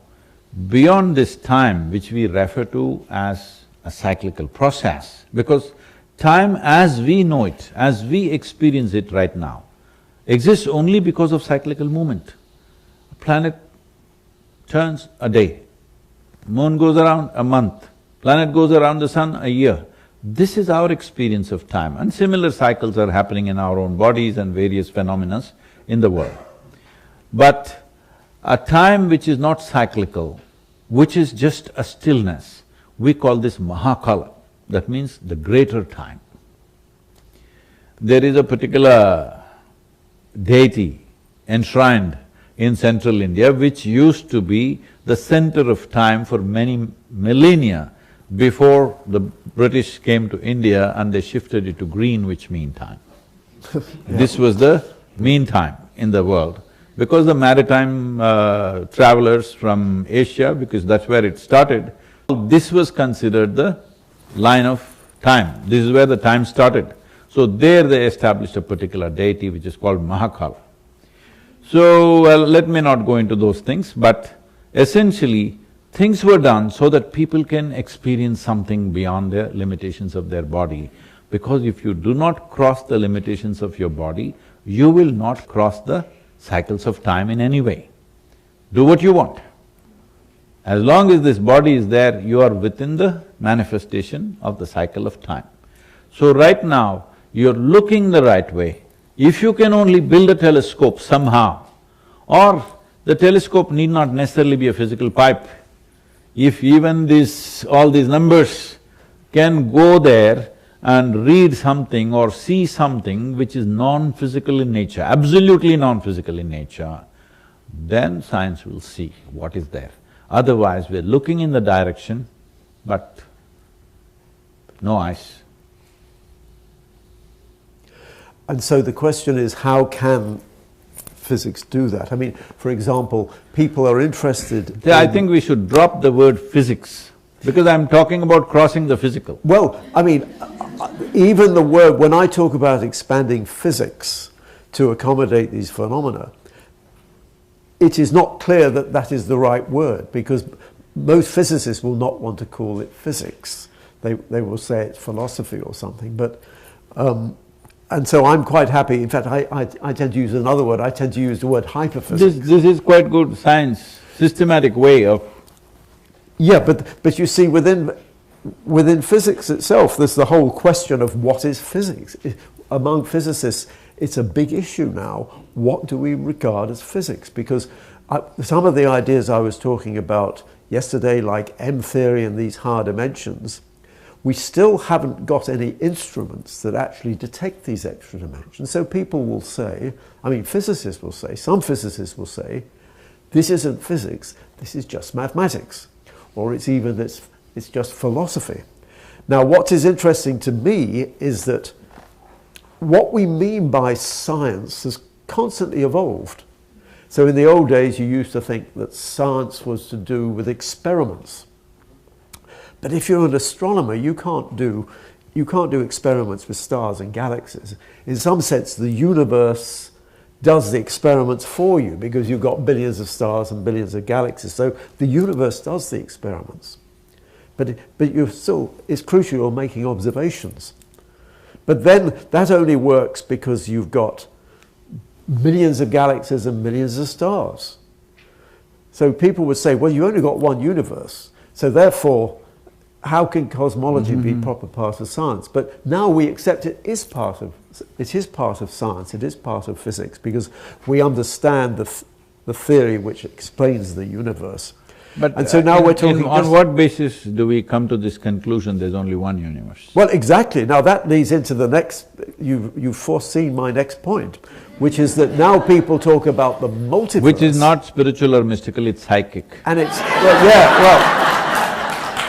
beyond this time, which we refer to as a cyclical process, because time as we know it, as we experience it right now, exists only because of cyclical movement. A planet turns a day, moon goes around a month, planet goes around the sun a year. This is our experience of time, and similar cycles are happening in our own bodies and various phenomena in the world. But a time which is not cyclical, which is just a stillness, we call this Mahakala, that means the greater time. There is a particular deity enshrined in central India which used to be the center of time for many millennia before the British came to India and they shifted it to green, which mean time. This was the mean time in the world. Because the maritime travelers from Asia, because that's where it started, this was considered the line of time. This is where the time started. So there they established a particular deity which is called Mahakala. So, let me not go into those things, but essentially things were done so that people can experience something beyond the limitations of their body. Because if you do not cross the limitations of your body, you will not cross the cycles of time in any way. Do what you want. As long as this body is there, you are within the manifestation of the cycle of time. So right now, you're looking the right way. If you can only build a telescope somehow, or the telescope need not necessarily be a physical pipe, If even all these numbers can go there and read something or see something which is non-physical in nature, absolutely non-physical in nature, then science will see what is there. Otherwise, we're looking in the direction, but no eyes. And so the question is, how can physics do that? I mean, for example, people are interested I think we should drop the word physics, because I'm talking about crossing the physical. Well, I mean, even the word, when I talk about expanding physics to accommodate these phenomena, it is not clear that that is the right word, because most physicists will not want to call it physics. They will say it's philosophy or something, but and so I'm quite happy. In fact, I tend to use another word. I tend to use the word hyperphysics. This is quite good science, systematic way of… Yeah, but you see, within physics itself, there's the whole question of what is physics. Among physicists, it's a big issue now. What do we regard as physics? Because some of the ideas I was talking about yesterday, like M theory and these higher dimensions, we still haven't got any instruments that actually detect these extra dimensions. So people will say, I mean, physicists will say, some physicists will say, this isn't physics, this is just mathematics. Or it's just philosophy. Now, what is interesting to me is that what we mean by science has constantly evolved. So in the old days, you used to think that science was to do with experiments. But if you're an astronomer, you can't do experiments with stars and galaxies. In some sense, the universe does the experiments for you, because you've got billions of stars and billions of galaxies. So the universe does the experiments. But it's crucial you're making observations. But then that only works because you've got millions of galaxies and millions of stars. So people would say, well, you only got one universe, so therefore, how can cosmology be a proper part of science? But now we accept it is part of science, it is part of physics, because we understand the theory which explains the universe. And so now we're talking… On what basis do we come to this conclusion there's only one universe? Well, exactly. Now that leads into the next… You've foreseen my next point, which is that now people talk about the multiverse. Which is not spiritual or mystical, it's psychic. And it's…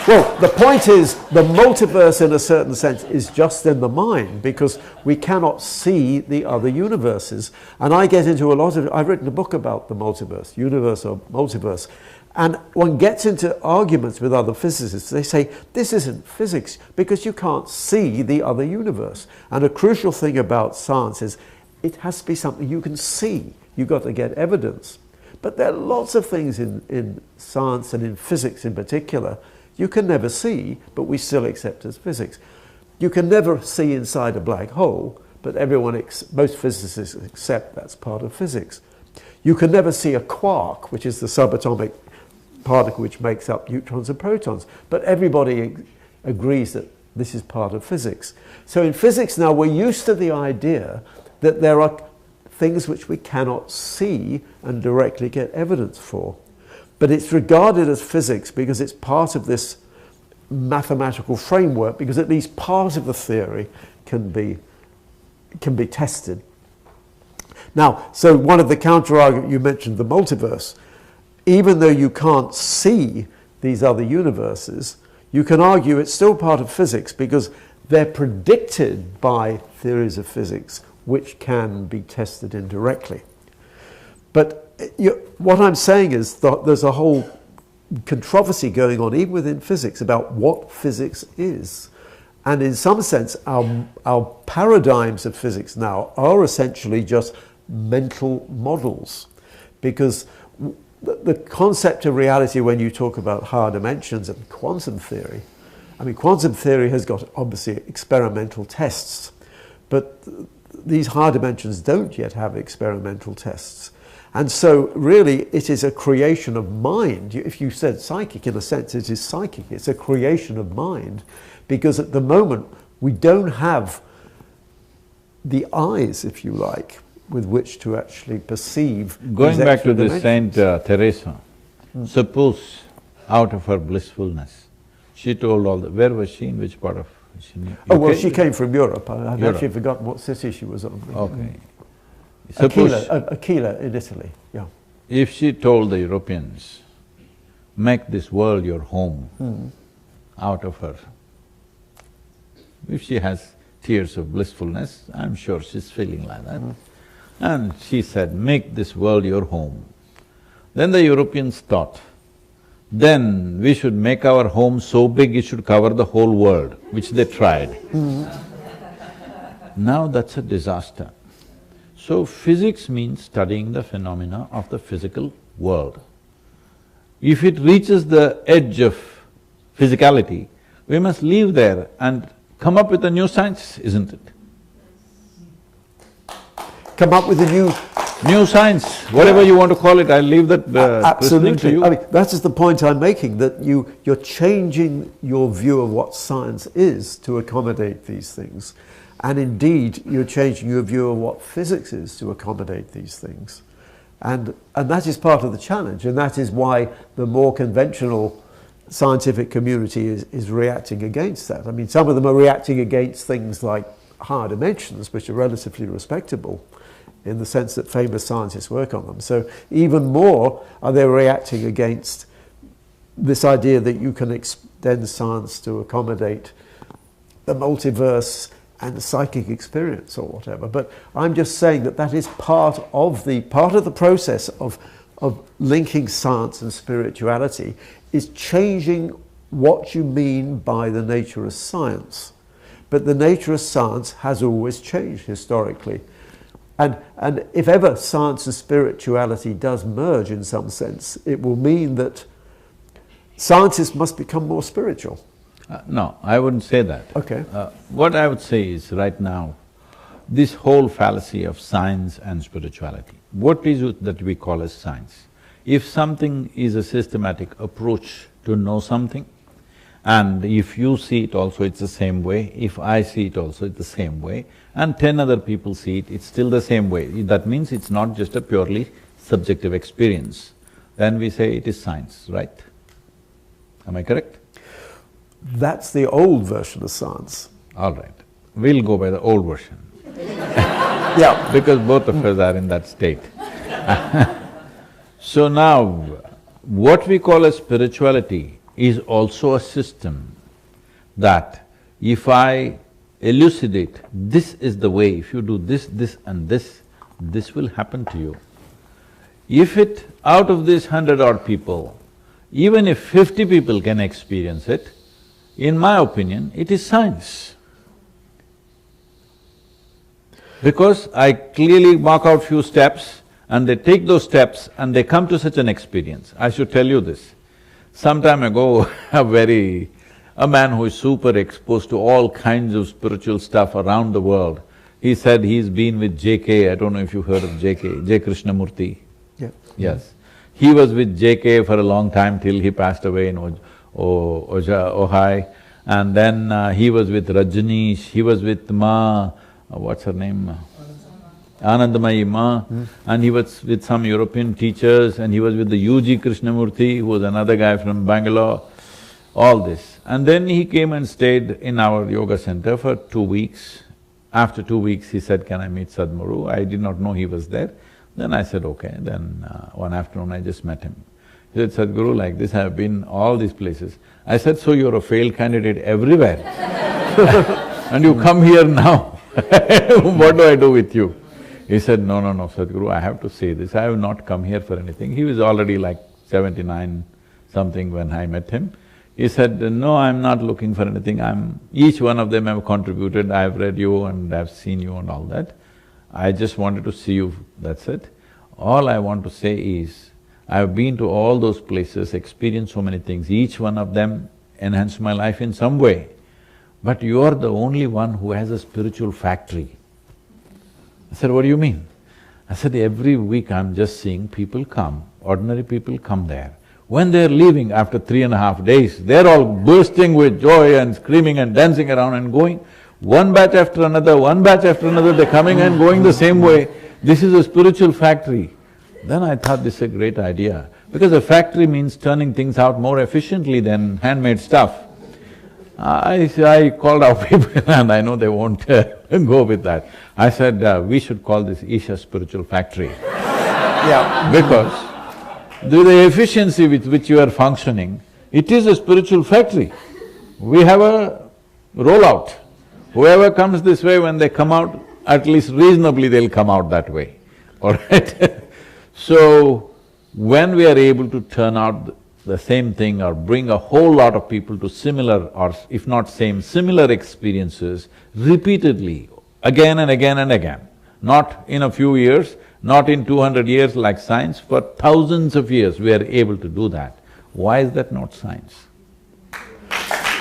Well, the point is, the multiverse in a certain sense is just in the mind, because we cannot see the other universes. And I get into I've written a book about the multiverse, universe or multiverse, and one gets into arguments with other physicists. They say, this isn't physics, because you can't see the other universe. And a crucial thing about science is, it has to be something you can see. You've got to get evidence. But there are lots of things in science and in physics in particular you can never see, but we still accept as physics. You can never see inside a black hole, but most physicists accept that's part of physics. You can never see a quark, which is the subatomic particle which makes up neutrons and protons, but everybody agrees that this is part of physics. So in physics now, we're used to the idea that there are things which we cannot see and directly get evidence for. But it's regarded as physics because it's part of this mathematical framework, because at least part of the theory can be tested. Now, so one of the counter-arguments, you mentioned the multiverse. Even though you can't see these other universes, you can argue it's still part of physics, because they're predicted by theories of physics which can be tested indirectly. But what I'm saying is that there's a whole controversy going on, even within physics, about what physics is. And in some sense, our paradigms of physics now are essentially just mental models, because the concept of reality, when you talk about higher dimensions and quantum theory, I mean, quantum theory has got obviously experimental tests, but these higher dimensions don't yet have experimental tests. And so really it is a creation of mind. If you said psychic, in a sense it is psychic, it's a creation of mind, because at the moment we don't have the eyes, if you like, with which to actually perceive. Going back to this Saint Teresa, suppose out of her blissfulness. She told all the… Where was she? In which part of… Oh, well, she came from Europe. I've Europe. actually forgotten what city she was on. Okay. Aquila in Italy, yeah. If she told the Europeans, make this world your home, out of her, if she has tears of blissfulness, I'm sure she's feeling like that. And she said, make this world your home. Then the Europeans thought, then we should make our home so big it should cover the whole world, which they tried. Now that's a disaster. So physics means studying the phenomena of the physical world. If it reaches the edge of physicality, we must leave there and come up with a new science, isn't it? Come up with a new science, whatever you want to call it, I'll leave that absolutely. To you. I mean, that is the point I'm making, that you're changing your view of what science is to accommodate these things. And indeed, you're changing your view of what physics is to accommodate these things. And that is part of the challenge, and that is why the more conventional scientific community is reacting against that. I mean, some of them are reacting against things like higher dimensions, which are relatively respectable in the sense that famous scientists work on them. So even more are they reacting against this idea that you can extend science to accommodate the multiverse and the psychic experience or whatever. But I'm just saying that that is part of the process of linking science and spirituality, is changing what you mean by the nature of science. But the nature of science has always changed historically. And if ever science and spirituality does merge in some sense, it will mean that scientists must become more spiritual. No, I wouldn't say that. Okay. What I would say is, right now, this whole fallacy of science and spirituality, what is it that we call as science? If something is a systematic approach to know something, and if you see it also, it's the same way, if I see it also, it's the same way, and 10 other people see it, it's still the same way. That means it's not just a purely subjective experience. Then we say it is science, right? Am I correct? That's the old version of science. All right, we'll go by the old version. Yeah. Because both of us are in that state. So now, what we call as spirituality is also a system that if I elucidate, this is the way, if you do this, this and this will happen to you. If it… out of these 100-odd people, even if 50 people can experience it, in my opinion, it is science. Because I clearly mark out few steps and they take those steps and they come to such an experience. I should tell you this. Some time ago, a man who is super exposed to all kinds of spiritual stuff around the world, he said he's been with JK, I don't know if you've heard of JK, J. Krishnamurti. Yeah. Yes. He was with JK for a long time till he passed away in Ojai, and then he was with Rajneesh, he was with what's her name? Anandamayi Ma, and he was with some European teachers, and he was with the U.G. Krishnamurti, who was another guy from Bangalore, all this. And then he came and stayed in our yoga center for 2 weeks. After 2 weeks, he said, can I meet Sadhguru? I did not know he was there. Then I said, okay. Then one afternoon I just met him. He said, Sadhguru, like this, I have been all these places. I said, so you're a failed candidate everywhere and you come here now, what do I do with you? He said, no, Sadhguru, I have to say this, I have not come here for anything. He was already like 79 something when I met him. He said, no, I'm not looking for anything, each one of them have contributed, I've read you and I've seen you and all that. I just wanted to see you, that's it. All I want to say is, I've been to all those places, experienced so many things, each one of them enhanced my life in some way. But you're the only one who has a spiritual factory. I said, what do you mean? I said, every week I'm just seeing people come, ordinary people come there. When they're leaving after 3.5 days, they're all bursting with joy and screaming and dancing around and going. One batch after another, they're coming and going the same way. This is a spiritual factory. Then I thought this is a great idea. Because a factory means turning things out more efficiently than handmade stuff. I called our people and I know they won't go with that. I said, we should call this Isha Spiritual Factory. Yeah. Because the efficiency with which you are functioning, it is a spiritual factory. We have a rollout. Whoever comes this way, when they come out, at least reasonably they'll come out that way, all right? So, when we are able to turn out the same thing or bring a whole lot of people to similar or if not same, similar experiences repeatedly, again and again and again, not in a few years, not in 200 years like science, for thousands of years we are able to do that. Why is that not science?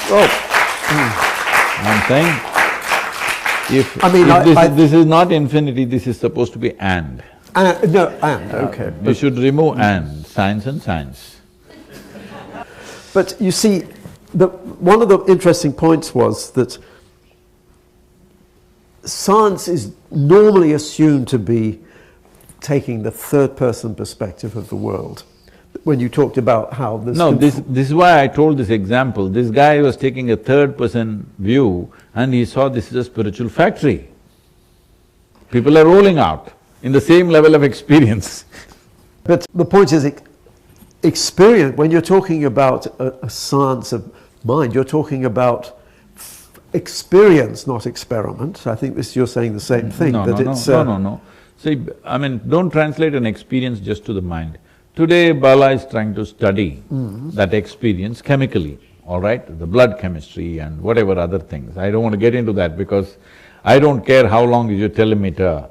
Oh. I'm saying, this is not infinity, this is supposed to be and. Okay. You should remove and, science and science. But you see, one of the interesting points was that science is normally assumed to be taking the third-person perspective of the world. When you talked about how this… No, this is why I told this example. This guy was taking a third-person view and he saw this is a spiritual factory. People are rolling out in the same level of experience. But the point is, experience, when you're talking about a science of mind, you're talking about experience, not experiment. I think you're saying the same thing. No. See, I mean, don't translate an experience just to the mind. Today, Bala is trying to study that experience chemically, all right? The blood chemistry and whatever other things. I don't want to get into that because I don't care how long you're telling me to…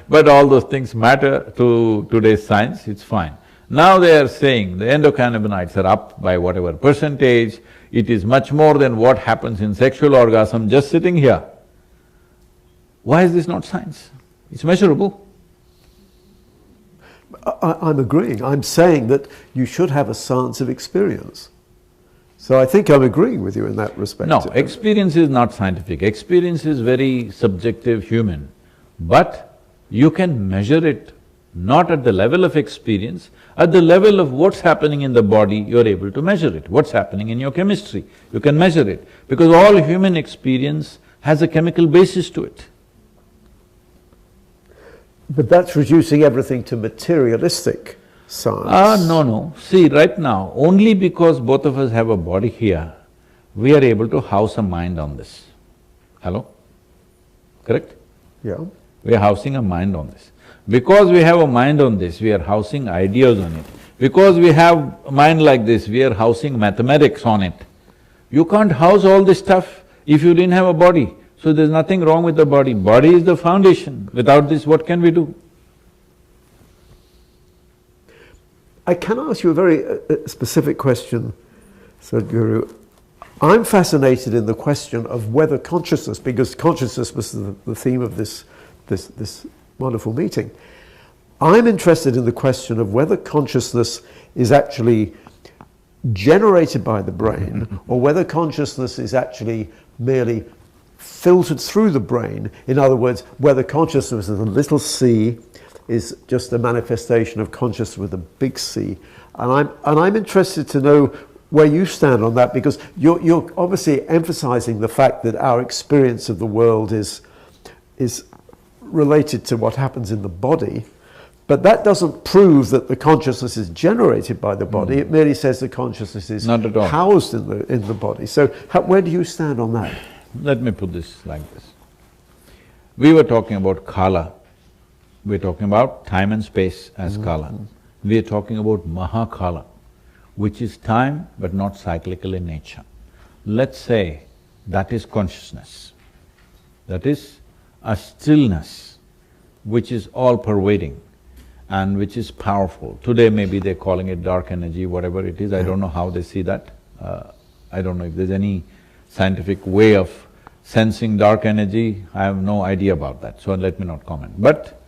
But all those things matter to today's science, it's fine. Now they are saying the endocannabinoids are up by whatever percentage, it is much more than what happens in sexual orgasm just sitting here. Why is this not science? It's measurable. I'm agreeing. I'm saying that you should have a science of experience. So I think I'm agreeing with you in that respect. No, experience is not scientific. Experience is very subjective, human. But you can measure it not at the level of experience, at the level of what's happening in the body, you're able to measure it. What's happening in your chemistry, you can measure it. Because all human experience has a chemical basis to it. But that's reducing everything to materialistic science. No. See, right now, only because both of us have a body here, we are able to house a mind on this. Hello? Correct? Yeah. We are housing a mind on this. Because we have a mind on this, we are housing ideas on it. Because we have a mind like this, we are housing mathematics on it. You can't house all this stuff if you didn't have a body. So there's nothing wrong with the body. Body is the foundation. Without this, what can we do? I can ask you a very specific question, Sadhguru. I'm fascinated in the question of whether consciousness, because consciousness was the theme of this wonderful meeting. I'm interested in the question of whether consciousness is actually generated by the brain or whether consciousness is actually merely filtered through the brain. In other words, whether consciousness with a little c is just a manifestation of consciousness with a big C. And I'm interested to know where you stand on that, because you're obviously emphasizing the fact that our experience of the world is related to what happens in the body, but that doesn't prove that the consciousness is generated by the body. It merely says the consciousness is not at all housed in the body. So where do you stand on that? Let me put this like this. We were talking about kala. We're talking about time and space as kala. We're talking about mahakala, which is time but not cyclical in nature. Let's say that is consciousness. That is a stillness which is all-pervading and which is powerful. Today maybe they're calling it dark energy, whatever it is, I don't know how they see that. I don't know if there's any scientific way of sensing dark energy, I have no idea about that, so let me not comment. But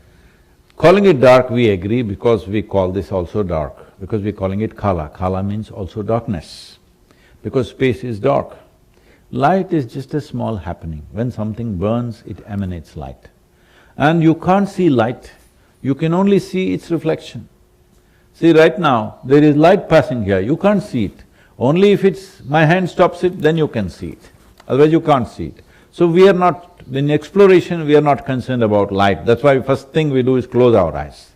calling it dark, we agree because we call this also dark, because we're calling it kala. Kala means also darkness, because space is dark. Light is just a small happening. When something burns, it emanates light. And you can't see light, you can only see its reflection. See, right now, there is light passing here, you can't see it. Only if my hand stops it, then you can see it. Otherwise you can't see it. So we are not, in exploration, we are not concerned about light. That's why first thing we do is close our eyes.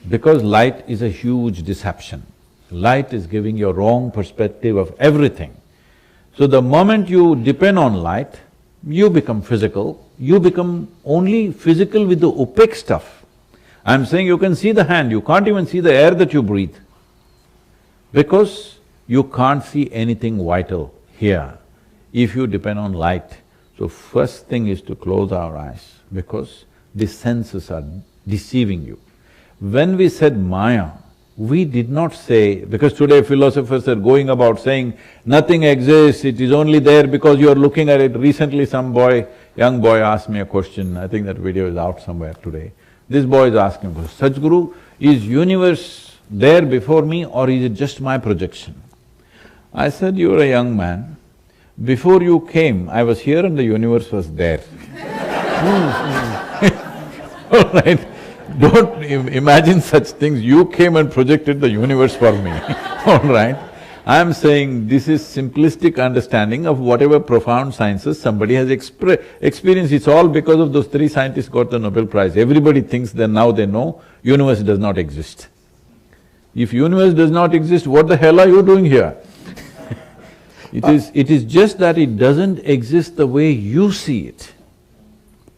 Because light is a huge deception. Light is giving you a wrong perspective of everything. So the moment you depend on light, you become physical, you become only physical with the opaque stuff. I'm saying you can see the hand, you can't even see the air that you breathe. Because you can't see anything vital here if you depend on light. So first thing is to close our eyes because the senses are deceiving you. When we said Maya, we did not say… because today philosophers are going about saying nothing exists, it is only there because you are looking at it. Recently some young boy asked me a question, I think that video is out somewhere today. This boy is asking, Sadhguru, is universe there before me or is it just my projection? I said, you're a young man, before you came, I was here and the universe was there. All right? Don't imagine such things, you came and projected the universe for me, all right? I'm saying this is simplistic understanding of whatever profound sciences somebody has experienced. It's all because of those three scientists got the Nobel Prize. Everybody thinks that now they know universe does not exist. If universe does not exist, what the hell are you doing here? It is just that it doesn't exist the way you see it.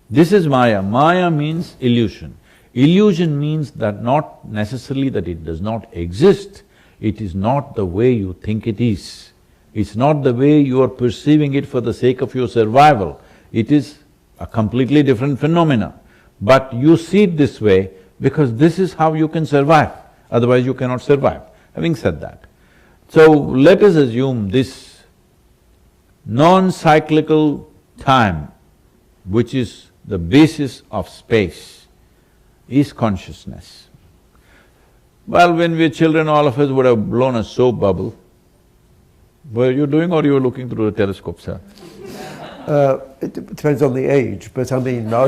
This is Maya. Maya means illusion. Illusion means that not necessarily that it does not exist, it is not the way you think it is. It's not the way you are perceiving it for the sake of your survival. It is a completely different phenomena. But you see it this way because this is how you can survive, otherwise you cannot survive. Having said that, so let us assume this non-cyclical time, which is the basis of space, is consciousness. Well, when we were children, all of us would have blown a soap bubble. Were you doing or you were looking through the telescope, sir? It depends on the age, but I mean, I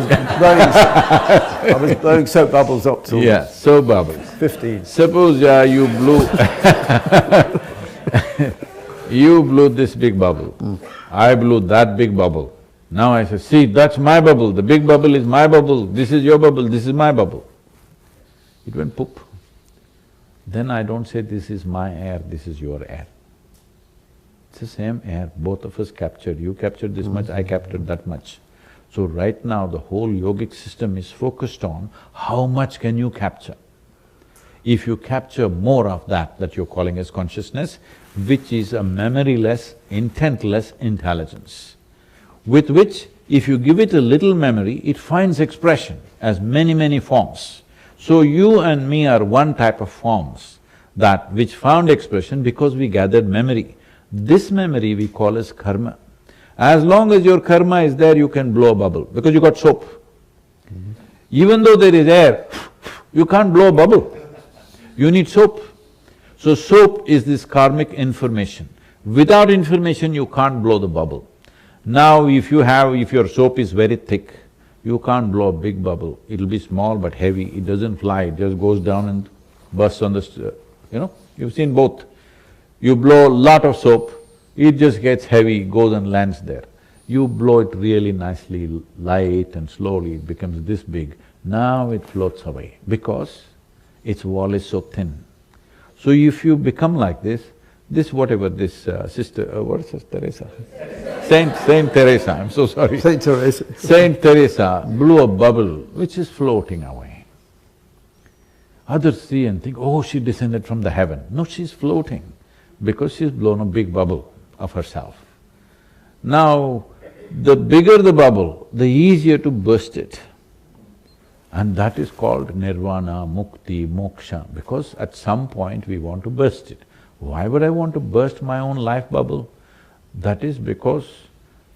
was blowing soap bubbles up till… Yeah, soap bubbles. 15. Suppose you blew you blew this big bubble, I blew that big bubble. Now I say, see, that's my bubble, the big bubble is my bubble, this is your bubble, this is my bubble. It went poop. Then I don't say this is my air, this is your air. It's the same air, both of us captured. You captured this much, I captured that much. So right now the whole yogic system is focused on how much can you capture. If you capture more of that you're calling as consciousness, which is a memoryless, intentless intelligence, with which if you give it a little memory, it finds expression as many, many forms. So you and me are one type of forms that which found expression because we gathered memory. This memory we call as karma. As long as your karma is there, you can blow a bubble because you got soap. Even though there is air, you can't blow a bubble. You need soap. So soap is this karmic information. Without information, you can't blow the bubble. Now if your soap is very thick, you can't blow a big bubble. It'll be small but heavy, it doesn't fly, it just goes down and bursts on the… you've seen both. You blow a lot of soap, it just gets heavy, goes and lands there. You blow it really nicely, light and slowly, it becomes this big. Now it floats away because its wall is so thin. So if you become like this whatever this sister… what is this, Teresa? Saint Teresa, I'm so sorry. Saint Teresa. Saint Teresa blew a bubble which is floating away. Others see and think, oh, she descended from the heaven. No, she's floating because she's blown a big bubble of herself. Now, the bigger the bubble, the easier to burst it. And that is called nirvana, mukti, moksha, because at some point we want to burst it. Why would I want to burst my own life bubble? That is because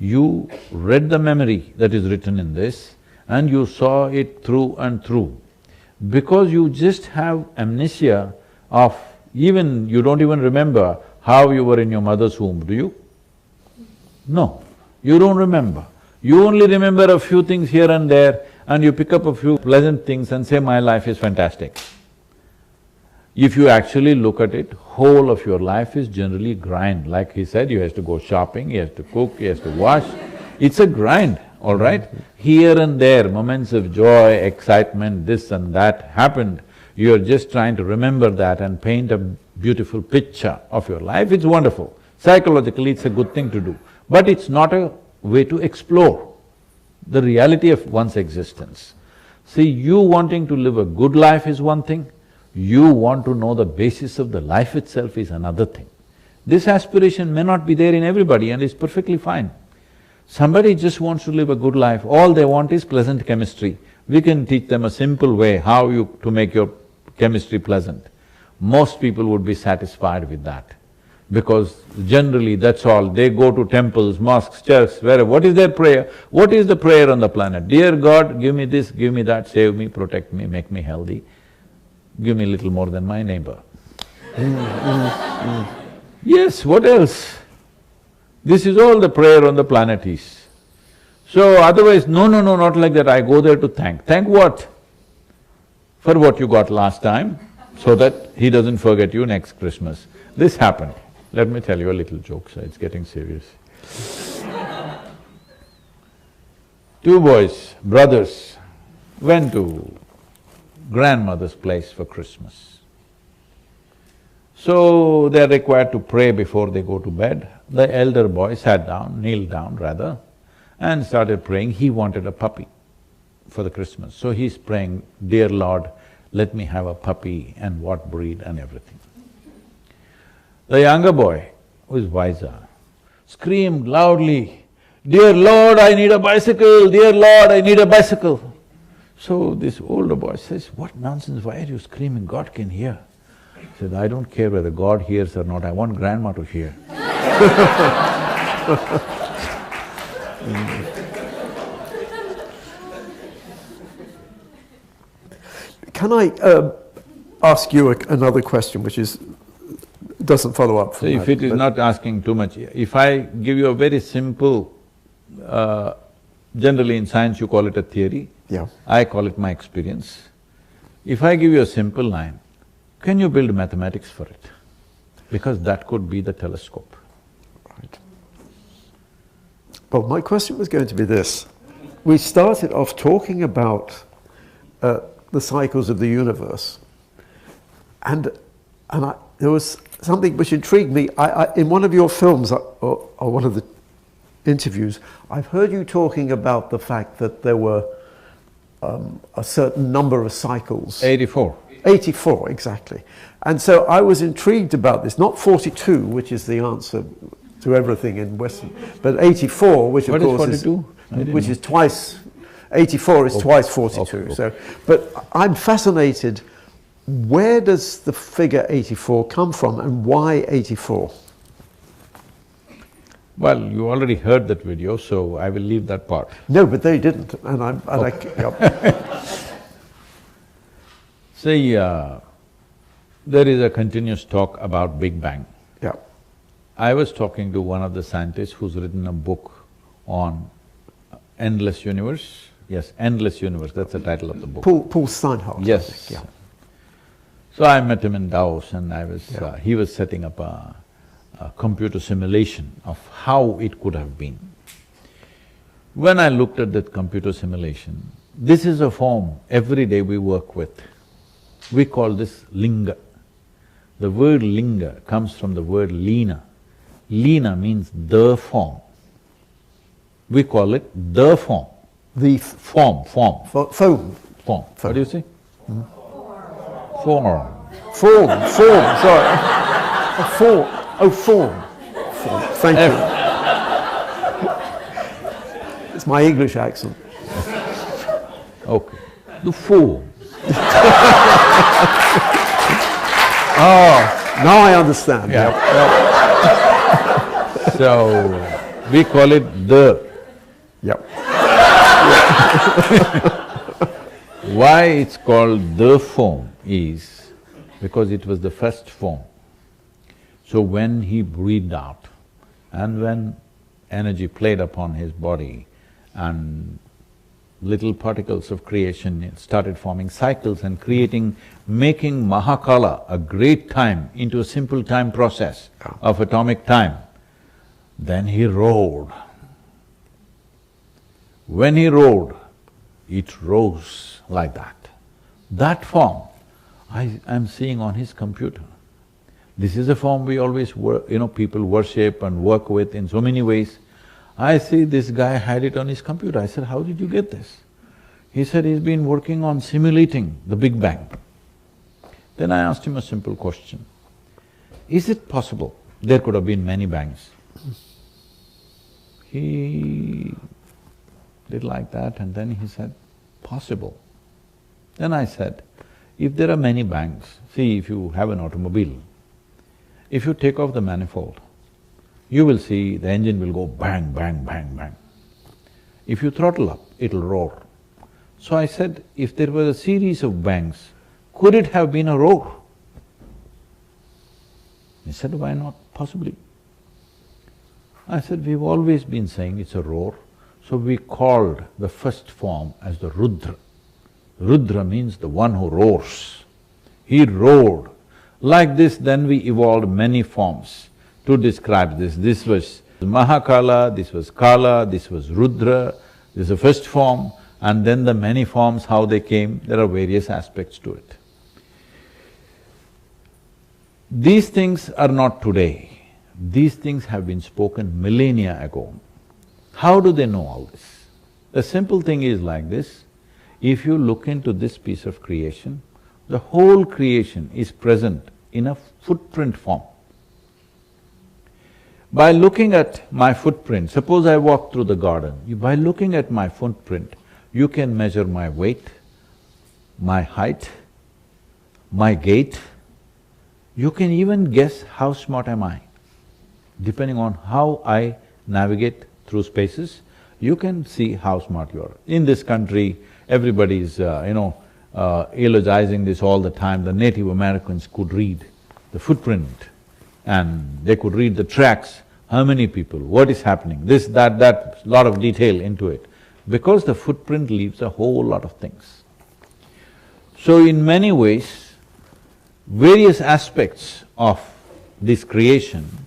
you read the memory that is written in this and you saw it through and through. Because you just have amnesia of… even you don't even remember how you were in your mother's womb, do you? No, you don't remember. You only remember a few things here and there and you pick up a few pleasant things and say, my life is fantastic. If you actually look at it, whole of your life is generally grind. Like he said, he has to go shopping, he has to cook, he has to wash. It's a grind, all right? Here and there, moments of joy, excitement, this and that happened. You're just trying to remember that and paint a beautiful picture of your life, it's wonderful. Psychologically, it's a good thing to do. But it's not a way to explore the reality of one's existence. See, you wanting to live a good life is one thing, you want to know the basis of the life itself is another thing. This aspiration may not be there in everybody and is perfectly fine. Somebody just wants to live a good life, all they want is pleasant chemistry. We can teach them a simple way how to make your chemistry pleasant. Most people would be satisfied with that, because generally that's all. They go to temples, mosques, churches, wherever. What is their prayer? What is the prayer on the planet? Dear God, give me this, give me that, save me, protect me, make me healthy, give me a little more than my neighbor. Yes, what else? This is all the prayer on the planet is. So otherwise, no, not like that, I go there to thank. Thank what? For what you got last time, so that he doesn't forget you next Christmas. This happened. Let me tell you a little joke, so it's getting serious. Two boys, brothers, went to grandmother's place for Christmas. So they're required to pray before they go to bed. The elder boy sat down, kneeled down rather, and started praying. He wanted a puppy for the Christmas. So he's praying, Dear Lord, let me have a puppy and what breed and everything. The younger boy, who is wiser, screamed loudly, Dear Lord, I need a bicycle, dear Lord, I need a bicycle. So this older boy says, what nonsense, why are you screaming? God can hear. He said, I don't care whether God hears or not, I want grandma to hear. Can I ask you another question, which doesn't follow up from So if it is not asking too much, if I give you a very simple, generally in science you call it a theory, yeah. I call it my experience. If I give you a simple line, can you build mathematics for it? Because that could be the telescope. Right. Well, my question was going to be this. We started off talking about the cycles of the universe, and there was something which intrigued me. In one of your films, or one of the interviews, I've heard you talking about the fact that there were a certain number of cycles. 84. 84, exactly. And so I was intrigued about this, not 42, which is the answer to everything in Western, but 84, which of course is 42? Which is twice, 84 is twice 42. Okay. So, but I'm fascinated, where does the figure 84 come from and why 84? Well, you already heard that video, so I will leave that part. No, but they didn't, and See, there is a continuous talk about Big Bang. yeah. I was talking to one of the scientists who's written a book on endless universe. Yes, endless universe, that's the title of the book. Paul Steinhardt. I Yes. think, yeah. So I met him in Davos and he was setting up a computer simulation of how it could have been. When I looked at that computer simulation, this is a form every day we work with. We call this linga. The word linga comes from the word lina. Lina means the form. We call it the form. The Form. foam. Form. What do you say? Form. Form, sorry. Form. Oh, form. Thank you. It's my English accent. Okay. The form. Now I understand. Yeah. So, we call it the. Yep. Why it's called the form is because it was the first form. So when he breathed out and when energy played upon his body and little particles of creation started forming cycles and making Mahakala, a great time, into a simple time process of atomic time. Then he roared. When he roared, it rose like that. That form I am seeing on his computer. This is a form we always people worship and work with in so many ways. I see this guy had it on his computer. I said, how did you get this? He said he's been working on simulating the Big Bang. Then I asked him a simple question. Is it possible there could have been many bangs? He did like that and then he said, possible. Then I said, if there are many bangs, see if you have an automobile, if you take off the manifold, you will see the engine will go bang, bang, bang, bang. If you throttle up, it'll roar. So I said, if there were a series of bangs, could it have been a roar? He said, why not? Possibly. I said, we've always been saying it's a roar, so we called the first form as the Rudra. Rudra means the one who roars. He roared. Like this, then we evolved many forms to describe this. This was Mahakala, this was Kala, this was Rudra, this is the first form, and then the many forms, how they came, there are various aspects to it. These things are not today. These things have been spoken millennia ago. How do they know all this? The simple thing is like this, if you look into this piece of creation, the whole creation is present in a footprint form. By looking at my footprint, suppose I walk through the garden, by looking at my footprint, you can measure my weight, my height, my gait, you can even guess how smart am I. Depending on how I navigate through spaces, you can see how smart you are. In this country, everybody is, eulogizing this all the time. The Native Americans could read the footprint and they could read the tracks, how many people, what is happening, this, that, lot of detail into it, because the footprint leaves a whole lot of things. So in many ways, various aspects of this creation,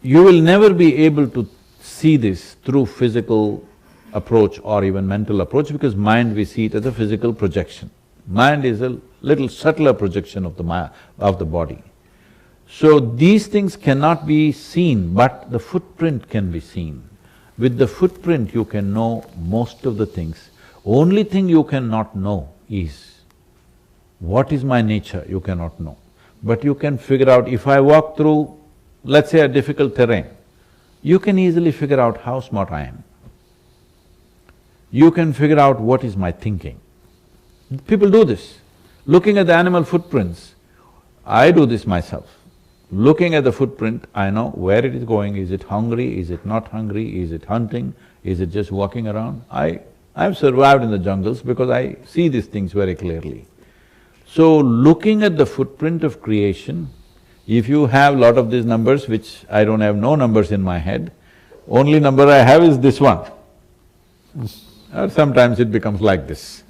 you will never be able to see this through physical approach or even mental approach, because mind we see it as a physical projection. Mind is a little subtler projection of the body. So these things cannot be seen, but the footprint can be seen. With the footprint you can know most of the things. Only thing you cannot know is, what is my nature, you cannot know. But you can figure out, if I walk through, let's say, a difficult terrain, you can easily figure out how smart I am. You can figure out what is my thinking. People do this. Looking at the animal footprints, I do this myself. Looking at the footprint, I know where it is going, is it hungry, is it not hungry, is it hunting, is it just walking around? I've survived in the jungles because I see these things very clearly. So looking at the footprint of creation, if you have lot of these numbers, which I don't have no numbers in my head, only number I have is this one. Or sometimes it becomes like this.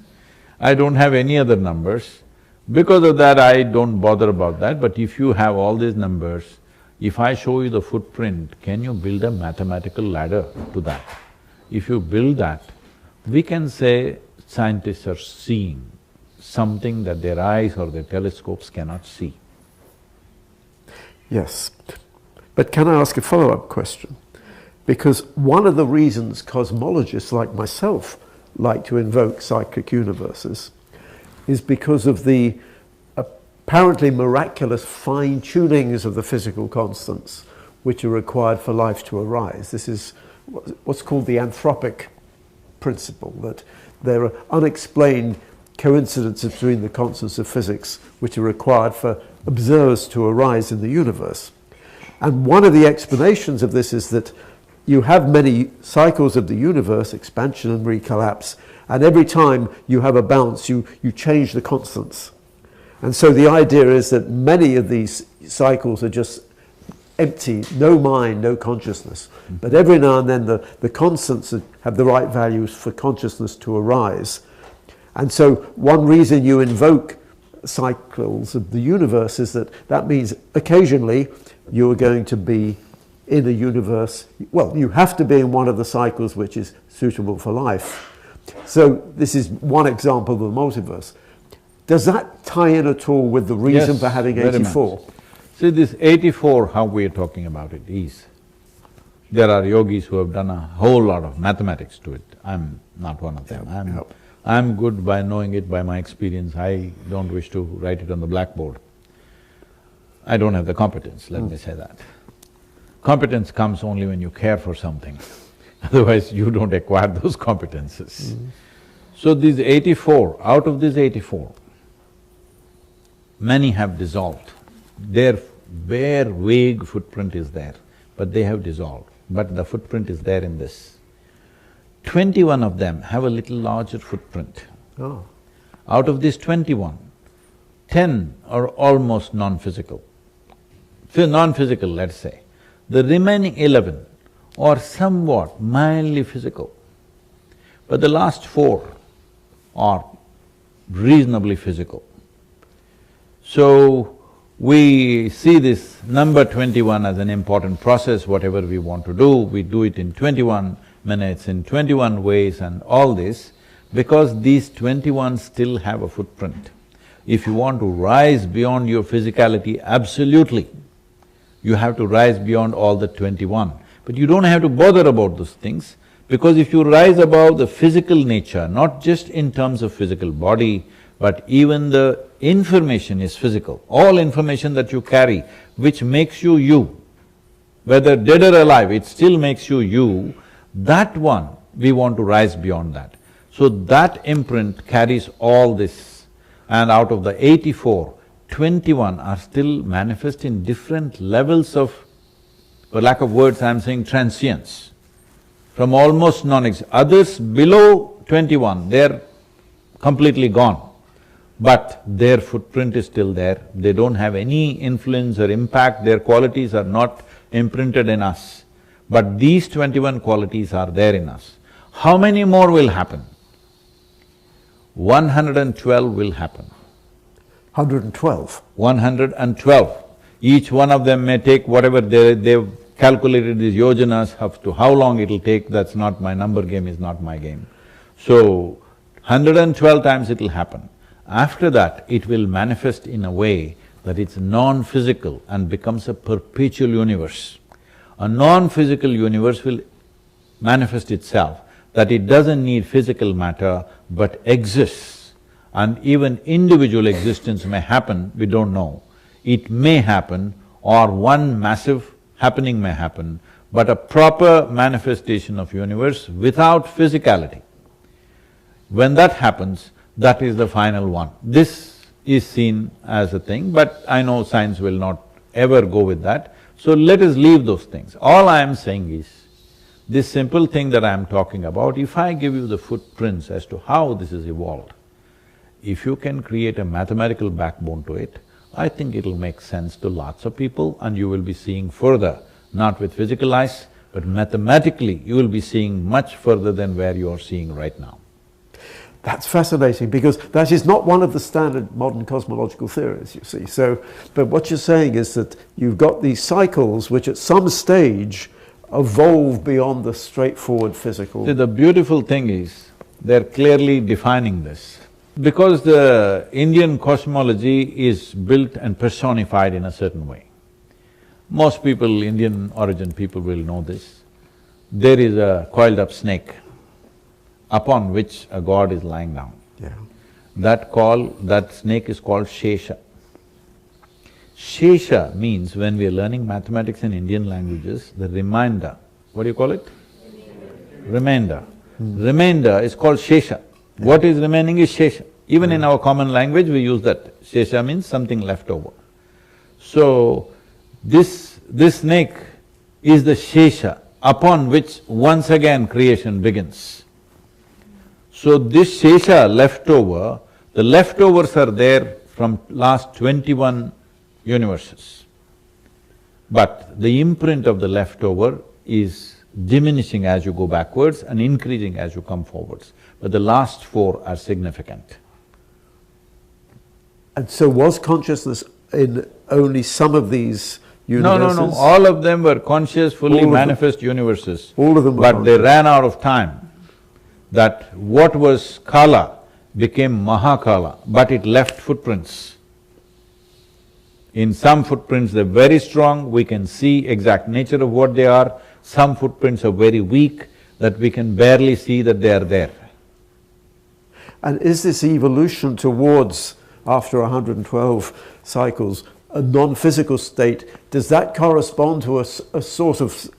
I don't have any other numbers. Because of that, I don't bother about that, but if you have all these numbers, if I show you the footprint, can you build a mathematical ladder to that? If you build that, we can say scientists are seeing something that their eyes or their telescopes cannot see. Yes, but can I ask a follow-up question? Because one of the reasons cosmologists like myself like to invoke cyclic universes is because of the apparently miraculous fine-tunings of the physical constants which are required for life to arise. This is what's called the anthropic principle, that there are unexplained coincidences between the constants of physics which are required for observers to arise in the universe. And one of the explanations of this is that you have many cycles of the universe, expansion and recollapse, and every time you have a bounce, you change the constants. And so the idea is that many of these cycles are just empty, no mind, no consciousness. But every now and then the constants have the right values for consciousness to arise. And so one reason you invoke cycles of the universe is that means occasionally you are going to be in a universe, well, you have to be in one of the cycles which is suitable for life. So this is one example of the multiverse. Does that tie in at all with the reason for having 84? See, this 84, how we are talking about it is, there are yogis who have done a whole lot of mathematics to it. I'm not one of them. I'm good by knowing it by my experience. I don't wish to write it on the blackboard. I don't have the competence, let me say that. Competence comes only when you care for something, otherwise you don't acquire those competences. So these 84, out of these 84, many have dissolved. Their bare, vague footprint is there, but they have dissolved. But the footprint is there in this. 21 of them have a little larger footprint. Oh. Out of these 21, 10 are almost non-physical. Non-physical, let's say. The remaining 11 are somewhat mildly physical, but the last 4 are reasonably physical. So, we see this number 21 as an important process. Whatever we want to do, we do it in 21 minutes, in 21 ways and all this, because these 21 still have a footprint. If you want to rise beyond your physicality, absolutely, you have to rise beyond all the 21. But you don't have to bother about those things, because if you rise above the physical nature, not just in terms of physical body, but even the information is physical. All information that you carry, which makes you you, whether dead or alive, it still makes you you, that one, we want to rise beyond that. So that imprint carries all this, and out of the 84, 21 are still manifest in different levels of, for lack of words, I'm saying transience, from almost non-existent. Others below 21, they're completely gone, but their footprint is still there. They don't have any influence or impact, their qualities are not imprinted in us. But these 21 qualities are there in us. How many more will happen? 112 will happen. 112? 112. Each one of them may take whatever they've calculated these yojanas up to how long it'll take, that's not my number game, is not my game. So, 112 times it'll happen. After that, it will manifest in a way that it's non-physical and becomes a perpetual universe. A non-physical universe will manifest itself, that it doesn't need physical matter but exists, and even individual existence may happen, we don't know. It may happen, or one massive happening may happen, but a proper manifestation of universe without physicality. When that happens, that is the final one. This is seen as a thing, but I know science will not ever go with that. So let us leave those things. All I am saying is, this simple thing that I am talking about, if I give you the footprints as to how this is evolved, if you can create a mathematical backbone to it, I think it'll make sense to lots of people, and you will be seeing further, not with physical eyes, but mathematically you will be seeing much further than where you are seeing right now. That's fascinating, because that is not one of the standard modern cosmological theories, you see. So, but what you're saying is that you've got these cycles which at some stage evolve beyond the straightforward physical… See, the beautiful thing is, they're clearly defining this. Because the Indian cosmology is built and personified in a certain way. Most people, Indian origin people will know this. There is a coiled up snake upon which a god is lying down. Yeah. That snake is called Shesha. Shesha means, when we are learning mathematics in Indian languages, the remainder, what do you call it? Remainder. Remainder is called Shesha. What is remaining is Shesha. Even in our common language, we use that. Shesha means something left over. So, this snake is the Shesha upon which once again creation begins. So this Shesha leftover, the leftovers are there from last 21 universes. but the imprint of the leftover is diminishing as you go backwards and increasing as you come forwards. But the last four are significant. And so was consciousness in only some of these universes? No, all of them were conscious, fully manifest universes. All of them were But they ran out of time. That what was Kala became Mahakala, but it left footprints. In some footprints they're very strong, we can see exact nature of what they are. Some footprints are very weak, that we can barely see that they are there. And is this evolution towards, after 112 cycles, a non-physical state, does that correspond to a sort of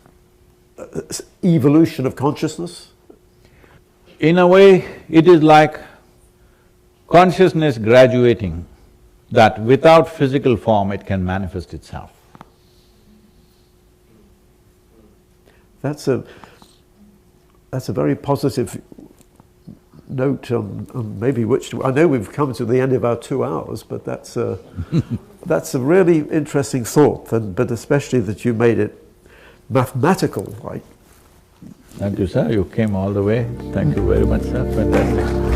evolution of consciousness? In a way, it is like consciousness graduating, that without physical form it can manifest itself. That's a very positive note on maybe which to… I know we've come to the end of our 2 hours, but that's a really interesting thought, but especially that you made it mathematical, like… Thank you, sir. You came all the way. Thank you very much, sir. Fantastic.